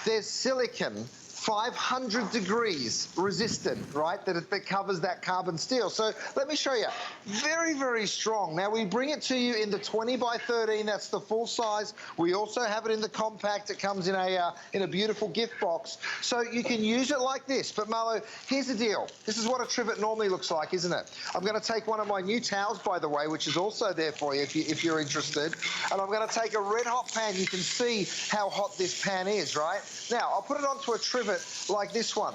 There's silicon 500 degrees resistant, right, that covers that carbon steel. So let me show you. Very, very strong. Now, we bring it to you in the 20 by 13. That's the full size. We also have it in the compact. It comes in a beautiful gift box. So you can use it like this. But, Marlo, here's the deal. This is what a trivet normally looks like, isn't it? I'm going to take one of my new towels, by the way, which is also there for you if you're interested. And I'm going to take a red-hot pan. You can see how hot this pan is, right? Now, I'll put it onto a trivet like this one.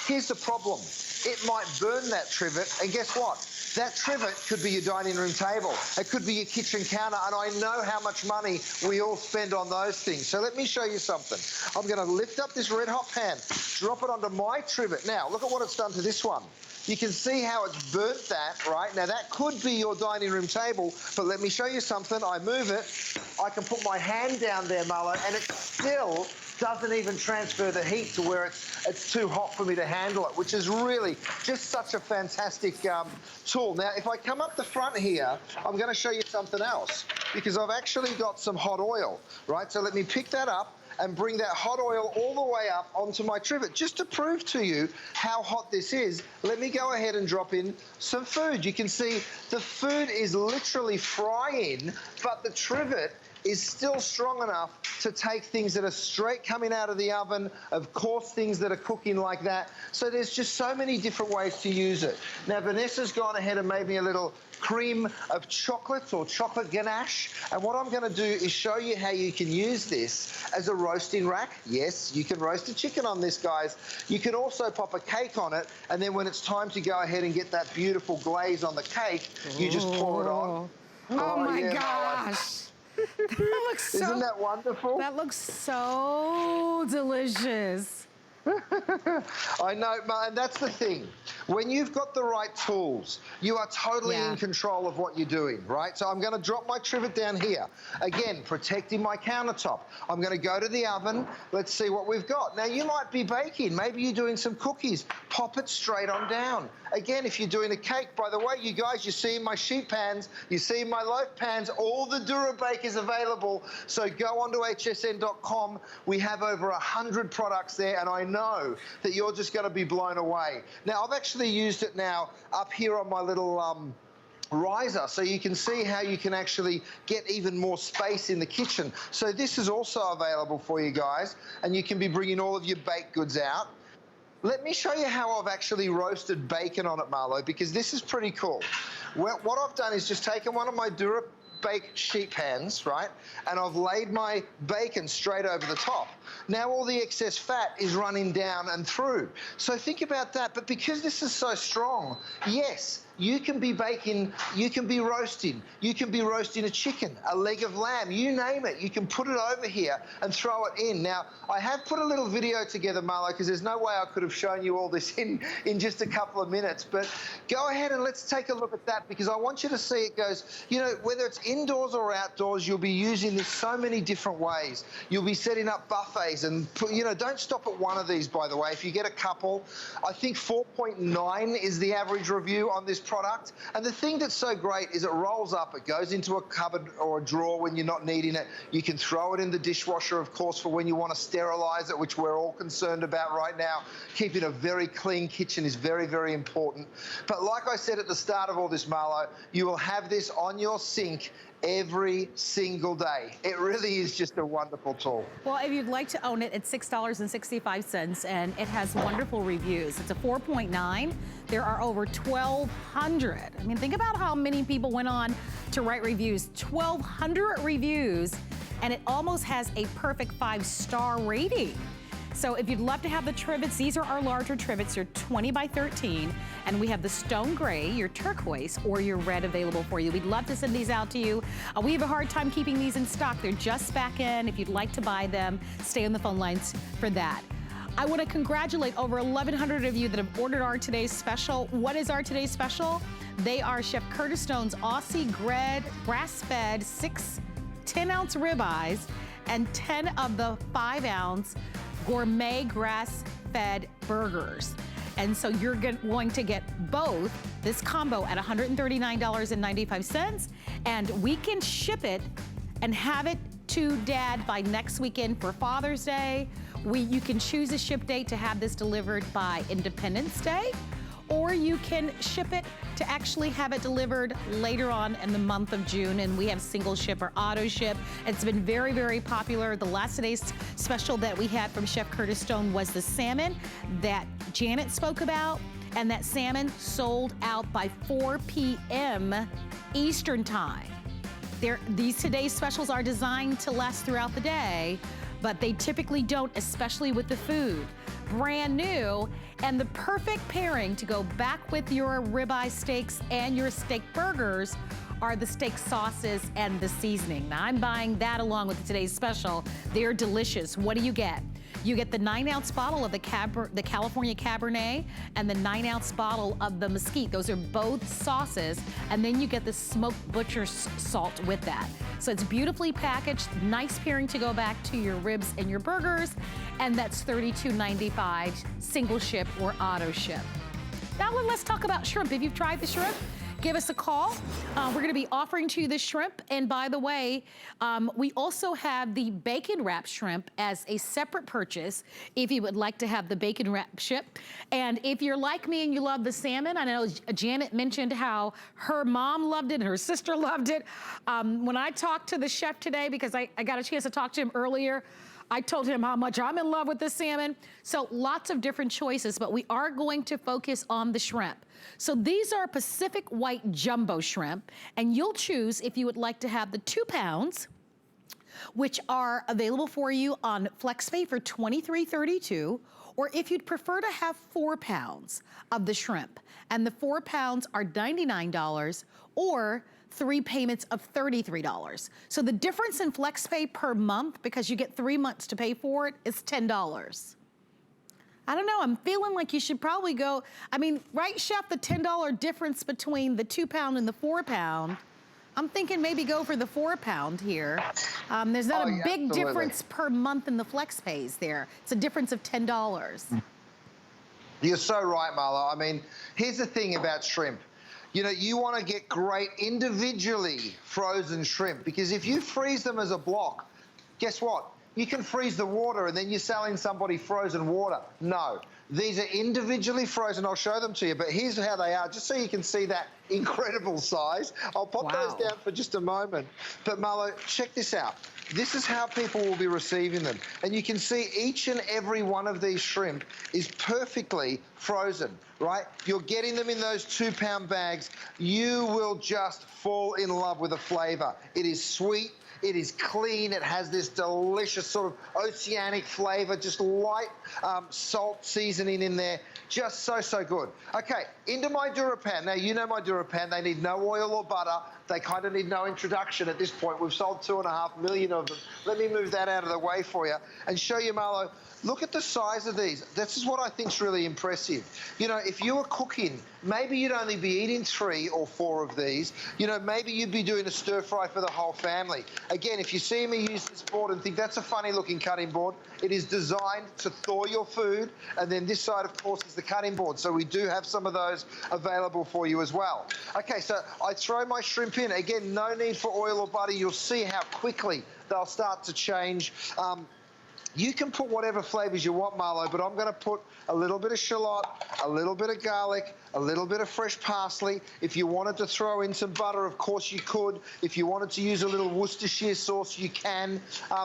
Here's the problem. It might burn that trivet, and guess what? That trivet could be your dining room table. It could be your kitchen counter, and I know how much money we all spend on those things. So let me show you something. I'm going to lift up this red hot pan, drop it onto my trivet. Now, look at what it's done to this one. You can see how it's burnt that, right? Now, that could be your dining room table, but let me show you something. I move it. I can put my hand down there, Marlo, and it still doesn't even transfer the heat to where it's too hot for me to handle it, which is really just such a fantastic tool. Now, if I come up the front here, I'm going to show you something else, because I've actually got some hot oil, right? So let me pick that up and bring that hot oil all the way up onto my trivet. Just to prove to you how hot this is, let me go ahead and drop in some food. You can see the food is literally frying, but the trivet is still strong enough to take things that are straight coming out of the oven, of course things that are cooking like that. So there's just so many different ways to use it. Now Vanessa's gone ahead and made me a little cream of chocolate or chocolate ganache, and what I'm going to do is show you how you can use this as a roasting rack. Yes, you can roast a chicken on this, guys. You can also pop a cake on it, and then when it's time to go ahead and get that beautiful glaze on the cake, you just pour it on. Oh my yeah, gosh. That looks so, isn't that wonderful? That looks so delicious. I know, and that's the thing. When you've got the right tools, you are totally in control of what you're doing, right? So I'm going to drop my trivet down here. Again, protecting my countertop. I'm going to go to the oven. Let's see what we've got. Now, you might be baking. Maybe you're doing some cookies. Pop it straight on down. Again, if you're doing a cake, by the way, you guys, you see my sheet pans, you see my loaf pans, all the Dura Bake is available. So go onto hsn.com. We have over 100 products there, and I know that you're just going to be blown away. Now, I've actually used it now up here on my little riser, so you can see how you can actually get even more space in the kitchen. So this is also available for you guys, and you can be bringing all of your baked goods out. Let me show you how I've actually roasted bacon on it, Marlo, because this is pretty cool. Well, what I've done is just taken one of my Dura Bake sheet pans, right, and I've laid my bacon straight over the top. Now all the excess fat is running down and through. So think about that. But because this is so strong, yes, you can be baking, you can be roasting a chicken, a leg of lamb, you name it. You can put it over here and throw it in. Now, I have put a little video together, Marlo, because there's no way I could have shown you all this in just a couple of minutes. But go ahead and let's take a look at that, because I want you to see it goes, you know, whether it's indoors or outdoors, you'll be using this so many different ways. You'll be setting up buffets and, you know, don't stop at one of these, by the way. If you get a couple, I think 4.9 is the average review on this product. And the thing that's so great is it rolls up, it goes into a cupboard or a drawer when you're not needing it. You can throw it in the dishwasher, of course, for when you want to sterilize it, which we're all concerned about right now. Keeping a very clean kitchen is very, very important. But like I said at the start of all this, Marlo, you will have this on your sink every single day. It really is just a wonderful tool. Well, if you'd like to own it, it's $6.65, and it has wonderful reviews. It's a 4.9. There are over 1,200. I mean, think about how many people went on to write reviews. 1,200 reviews, and it almost has a perfect 5-star rating. So if you'd love to have the trivets, these are our larger trivets. They're 20 by 13, and we have the stone gray, your turquoise, or your red available for you. We'd love to send these out to you. We have a hard time keeping these in stock. They're just back in. If you'd like to buy them, stay on the phone lines for that. I want to congratulate over 1,100 of you that have ordered our today's special. What is our today's special? They are Chef Curtis Stone's Aussie grass-fed 6 10-ounce ribeyes and 10 of the 5-ounce gourmet grass-fed burgers. And so you're going to get both this combo at $139.95, and we can ship it and have it to Dad by next weekend for Father's Day. You can choose a ship date to have this delivered by Independence Day, or you can ship it to actually have it delivered later on in the month of June, and we have single ship or auto ship. It's been very, very popular. The last today's special that we had from Chef Curtis Stone was the salmon that Janet spoke about, and that salmon sold out by 4 p.m. Eastern time. These today's specials are designed to last throughout the day, but they typically don't, especially with the food. Brand new, and the perfect pairing to go back with your ribeye steaks and your steak burgers are the steak sauces and the seasoning. Now I'm buying that along with today's special. They're delicious. What do you get? You get the 9-ounce bottle of the California Cabernet and the 9-ounce bottle of the Mesquite. Those are both sauces. And then you get the smoked butcher's salt with that. So it's beautifully packaged, nice pairing to go back to your ribs and your burgers. And that's $32.95, single ship or auto ship. Now let's talk about shrimp. If you've tried the shrimp, give us a call. We're gonna be offering to you the shrimp. And by the way, we also have the bacon wrap shrimp as a separate purchase if you would like to have the bacon wrap shrimp. And if you're like me and you love the salmon, I know Janet mentioned how her mom loved it and her sister loved it. When I talked to the chef today, because I got a chance to talk to him earlier, I told him how much I'm in love with the salmon. So lots of different choices, but we are going to focus on the shrimp. So these are Pacific White Jumbo Shrimp, and you'll choose if you would like to have the 2 pounds, which are available for you on FlexPay for $23.32, or if you'd prefer to have 4 pounds of the shrimp, and the 4 pounds are $99, or 3 payments of $33. So the difference in FlexPay per month, because you get 3 months to pay for it, is $10. I don't know, I'm feeling like you should probably go, I mean, right, Chef, the $10 difference between the 2 pound and the 4 pound, I'm thinking maybe go for the 4 pound here. There's not a big difference per month in the FlexPays there. It's a difference of $10. You're so right, Marlo. I mean, here's the thing about shrimp. You know, you want to get great individually frozen shrimp, because if you freeze them as a block, guess what? You can freeze the water and then you're selling somebody frozen water. No, these are individually frozen. I'll show them to you, but here's how they are, just so you can see that incredible size. I'll pop those down for just a moment. But Marlo, check this out. This is how people will be receiving them. And you can see each and every one of these shrimp is perfectly frozen, right? You're getting them in those 2 pound bags. You will just fall in love with the flavor. It is sweet. It is clean. It has this delicious sort of oceanic flavor, just light salt seasoning in there. Just so good. Okay, into my Dura Pan. Now, you know my Dura Pan. They need no oil or butter. They kind of need no introduction at this point. We've sold 2.5 million of them. Let me move that out of the way for you and show you, Marlo. Look at the size of these. This is what I think is really impressive. You know, if you were cooking, maybe you'd only be eating 3 or 4 of these. You know, maybe you'd be doing a stir fry for the whole family. Again, if you see me use this board and think that's a funny looking cutting board, it is designed to thaw your food. And then this side, of course, is the cutting board. So we do have some of those available for you as well. Okay, so I throw my shrimp in. Again, no need for oil or butter. You'll see how quickly they'll start to change. You can put whatever flavors you want, Marlo, but I'm going to put a little bit of shallot, a little bit of garlic, a little bit of fresh parsley. If you wanted to throw in some butter, of course you could. If you wanted to use a little Worcestershire sauce, you can.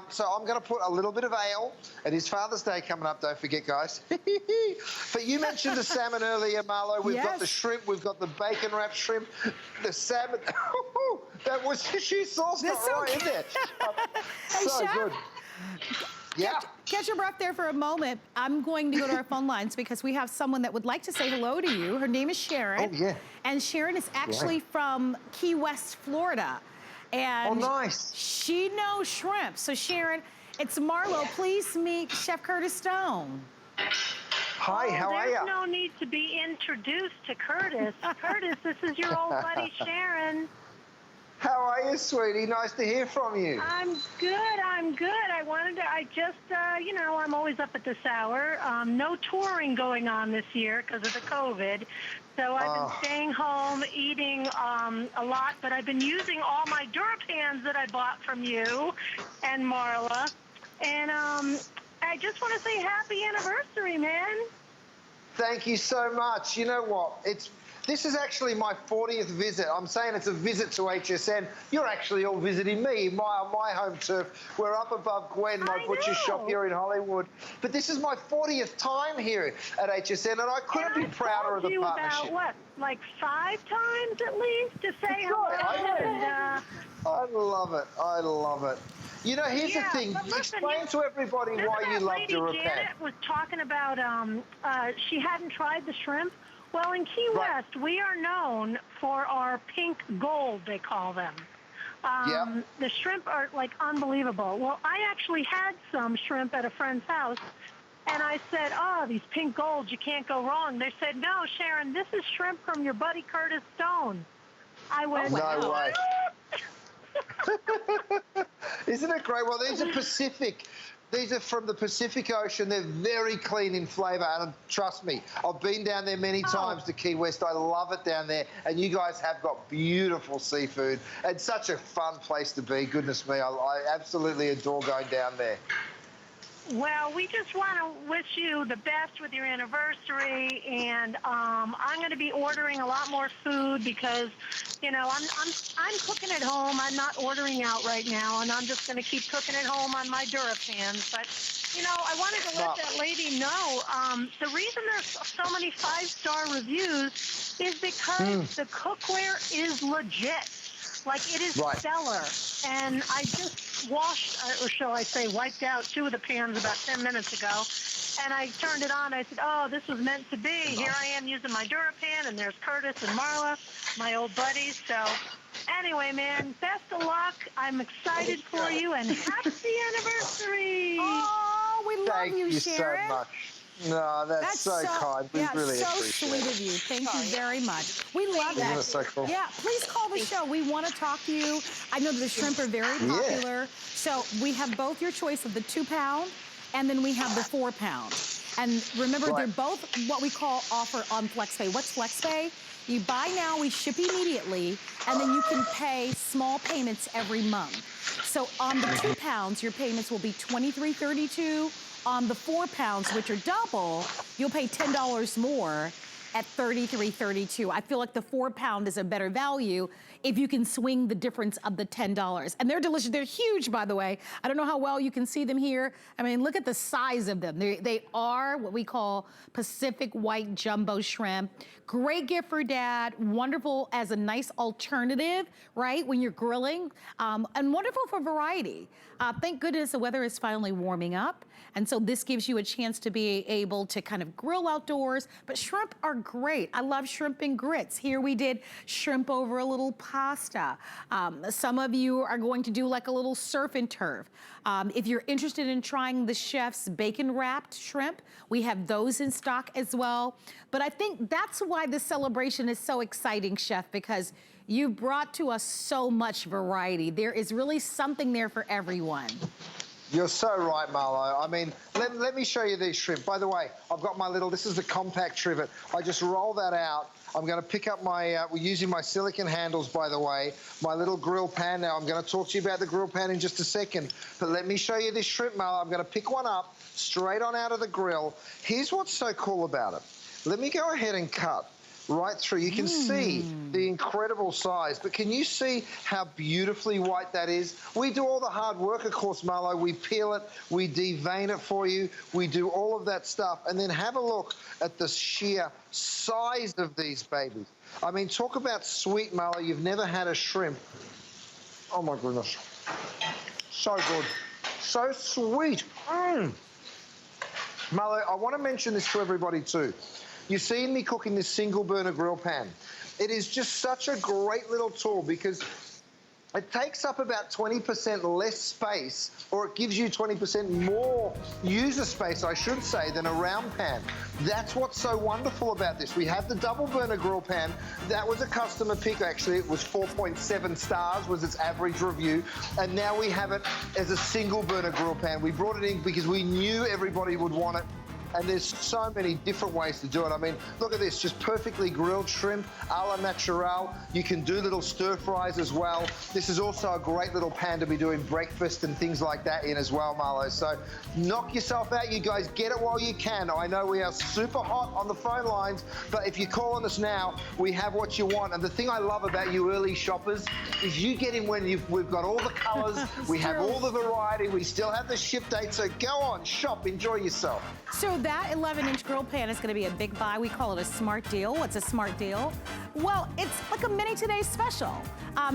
So I'm going to put a little bit of ale. It is Father's Day coming up, don't forget, guys. But you mentioned the salmon earlier, Marlo. We've got the shrimp. We've got the bacon wrap shrimp, the salmon. That Worcestershire sauce got right in there. Hey, so Chef? good. Yeah. Catch your breath there for a moment. I'm going to go to our phone lines because we have someone that would like to say hello to you. Her name is Sharon. Oh, yeah. And Sharon is actually from Key West, Florida. And nice. She knows shrimp. So Sharon, it's Marlo. Please meet Chef Curtis Stone. Hi, how are you? There's no need to be introduced to Curtis. Curtis, this is your old buddy Sharon. How are you, sweetie? Nice to hear from you. I'm good. You know, I'm always up at this hour. No touring going on this year because of the COVID. So I've been staying home, eating a lot, but I've been using all my Dura Pans that I bought from you and Marla. And I just want to say happy anniversary, man. Thank you so much. You know what? This is actually my 40th visit. I'm saying it's a visit to HSN. You're actually all visiting me, my home turf. We're up above Gwen, my butcher shop here in Hollywood. But this is my 40th time here at HSN, and I couldn't be prouder of the partnership. About what, like 5 times at least to say hello? I love it. I love it. You know, here's the thing. Explain to everybody why you love Dura Pan. Janet was talking about she hadn't tried the shrimp. Well, in Key West, we are known for our pink gold, they call them. The shrimp are, like, unbelievable. Well, I actually had some shrimp at a friend's house, and I said, oh, these pink golds, you can't go wrong. They said, no, Sharon, this is shrimp from your buddy Curtis Stone. I went, no way. Isn't it great? Well, these are Pacific. These are from the Pacific Ocean. They're very clean in flavour, and trust me, I've been down there many times to Key West. I love it down there, and you guys have got beautiful seafood. It's such a fun place to be. Goodness me, I absolutely adore going down there. Well, we just want to wish you the best with your anniversary, and I'm going to be ordering a lot more food because, you know, I'm cooking at home. I'm not ordering out right now, and I'm just going to keep cooking at home on my Dura Pans. But, you know, I wanted to let that lady know the reason there's so many 5-star reviews is because the cookware is legit. Like, it is stellar. And I just washed, or shall I say, wiped out 2 of the pans about 10 minutes ago. And I turned it on. I said, oh, this was meant to be. Here I am using my Dura Pan, and there's Curtis and Marla, my old buddies. So anyway, man, best of luck. I'm excited for you, and happy anniversary. Oh, we love you, Sharon. Thank you so much. No, that's so kind. We really appreciate it. So sweet of you. Thank you very much. We love that. Isn't it so cool? Yeah, please call the show. We want to talk to you. I know the shrimp are very popular. So we have both your choice of the 2-pound, and then we have the 4-pound. And remember, they're both what we call offer on FlexPay. What's FlexPay? You buy now, we ship immediately, and then you can pay small payments every month. So on the 2 pounds, your payments will be $23.32. On the 4 pounds, which are double, you'll pay $10 more at $33.32. I feel like the 4-pound is a better value if you can swing the difference of the $10. And they're delicious. They're huge, by the way. I don't know how well you can see them here. I mean, look at the size of them. They are what we call Pacific white jumbo shrimp. Great gift for dad. Wonderful as a nice alternative, right, when you're grilling. And wonderful for variety. Thank goodness the weather is finally warming up. And so this gives you a chance to be able to kind of grill outdoors. But shrimp are great. I love shrimp and grits. Here we did shrimp over a little pasta. Some of you are going to do like a little surf and turf. If you're interested in trying the chef's bacon wrapped shrimp, we have those in stock as well. But I think that's why this celebration is so exciting, Chef, because you brought to us so much variety. There is really something there for everyone. You're so right, Marlo. I mean, let me show you these shrimp. By the way, I've got my little, this is the compact trivet. I just roll that out. I'm going to pick up my, we're using my silicone handles, by the way, my little grill pan. Now, I'm going to talk to you about the grill pan in just a second. But let me show you this shrimp, Marlo. I'm going to pick one up straight on out of the grill. Here's what's so cool about it. Let me go ahead and cut right through. You can see the incredible size, but can you see how beautifully white that is? We do all the hard work, of course, Marlo. We peel it, we devein it for you, we do all of that stuff, and then have a look at the sheer size of these babies. I mean, talk about sweet, Marlo. You've never had a shrimp. Oh my goodness. So good. So sweet. Marlo, I want to mention this to everybody too. You've seen me cooking this single burner grill pan. It is just such a great little tool because it takes up about 20% less space, or it gives you 20% more user space, I should say, than a round pan. That's what's so wonderful about this. We have the double burner grill pan. That was a customer pick, actually. It was 4.7 stars was its average review. And now we have it as a single burner grill pan. We brought it in because we knew everybody would want it. And there's so many different ways to do it. I mean, look at this, just perfectly grilled shrimp, a la naturel. You can do little stir fries as well. This is also a great little pan to be doing breakfast and things like that in as well, Marlo. So knock yourself out, you guys. Get it while you can. I know we are super hot on the phone lines, but if you call on us now, we have what you want. And the thing I love about you early shoppers is you get in when we've got all the colors, we have all the variety, we still have the ship date. So go on, shop, enjoy yourself. So that 11-inch grill pan is going to be a big buy. We call it a smart deal. What's a smart deal? Well, it's like a mini today's special.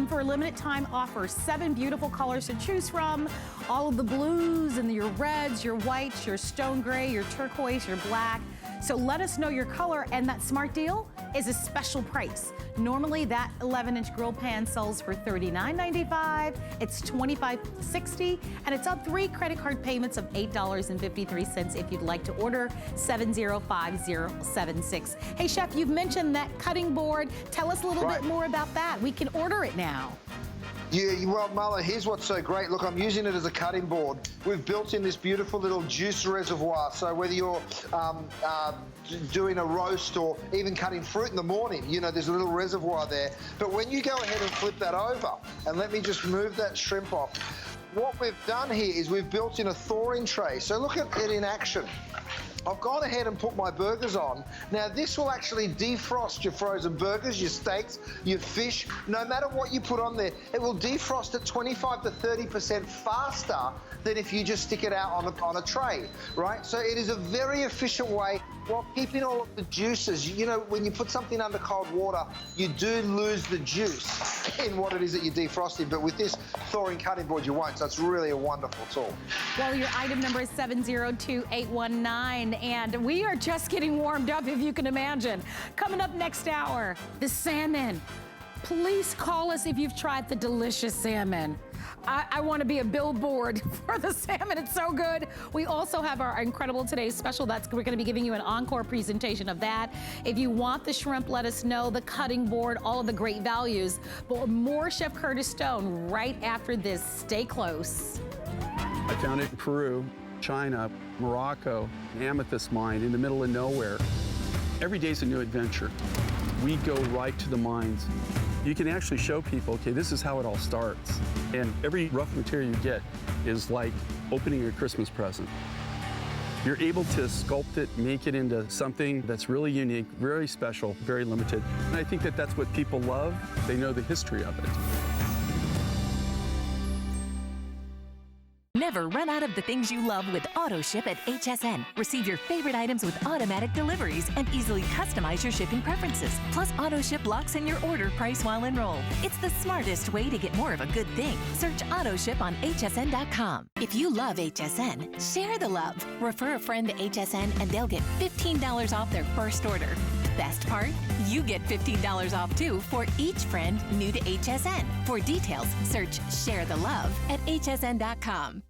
For a limited time offer, 7 beautiful colors to choose from. All of the blues and your reds, your whites, your stone gray, your turquoise, your black. So let us know your color, and that smart deal is a special price. Normally that 11-inch grill pan sells for $39.95. It's $25.60, and it's on 3 credit card payments of $8.53 if you'd like to order 705076. Hey Chef, you've mentioned that cutting board. Tell us a little bit more about that. We can order it now. Yeah, well, Marla, here's what's so great. Look, I'm using it as a cutting board. We've built in this beautiful little juice reservoir. So whether you're doing a roast or even cutting fruit in the morning, you know, there's a little reservoir there. But when you go ahead and flip that over, and let me just move that shrimp off, what we've done here is we've built in a thawing tray. So look at it in action. I've gone ahead and put my burgers on. Now, this will actually defrost your frozen burgers, your steaks, your fish. No matter what you put on there, it will defrost at 25 to 30% faster than if you just stick it out on a tray, right? So it is a very efficient way while keeping all of the juices. You know, when you put something under cold water, you do lose the juice in what it is that you're defrosting. But with this thawing cutting board, you won't. So it's really a wonderful tool. Well, your item number is 702819, and we are just getting warmed up, if you can imagine. Coming up next hour, the salmon. Please call us if you've tried the delicious salmon. I want to be a billboard for the salmon. It's so good. We also have our incredible today's special. We're going to be giving you an encore presentation of that. If you want the shrimp, let us know. The cutting board, all of the great values. But more Chef Curtis Stone right after this. Stay close. I found it in Peru, China, Morocco, an amethyst mine in the middle of nowhere. Every day's a new adventure. We go right to the mines. You can actually show people, okay, this is how it all starts. And every rough material you get is like opening a Christmas present. You're able to sculpt it, make it into something that's really unique, very special, very limited. And I think that that's what people love. They know the history of it. Never run out of the things you love with AutoShip at HSN. Receive your favorite items with automatic deliveries and easily customize your shipping preferences. Plus, AutoShip locks in your order price while enrolled. It's the smartest way to get more of a good thing. Search AutoShip on hsn.com. If you love HSN, share the love. Refer a friend to HSN and they'll get $15 off their first order. Best part? You get $15 off too for each friend new to HSN. For details, search Share the Love at hsn.com.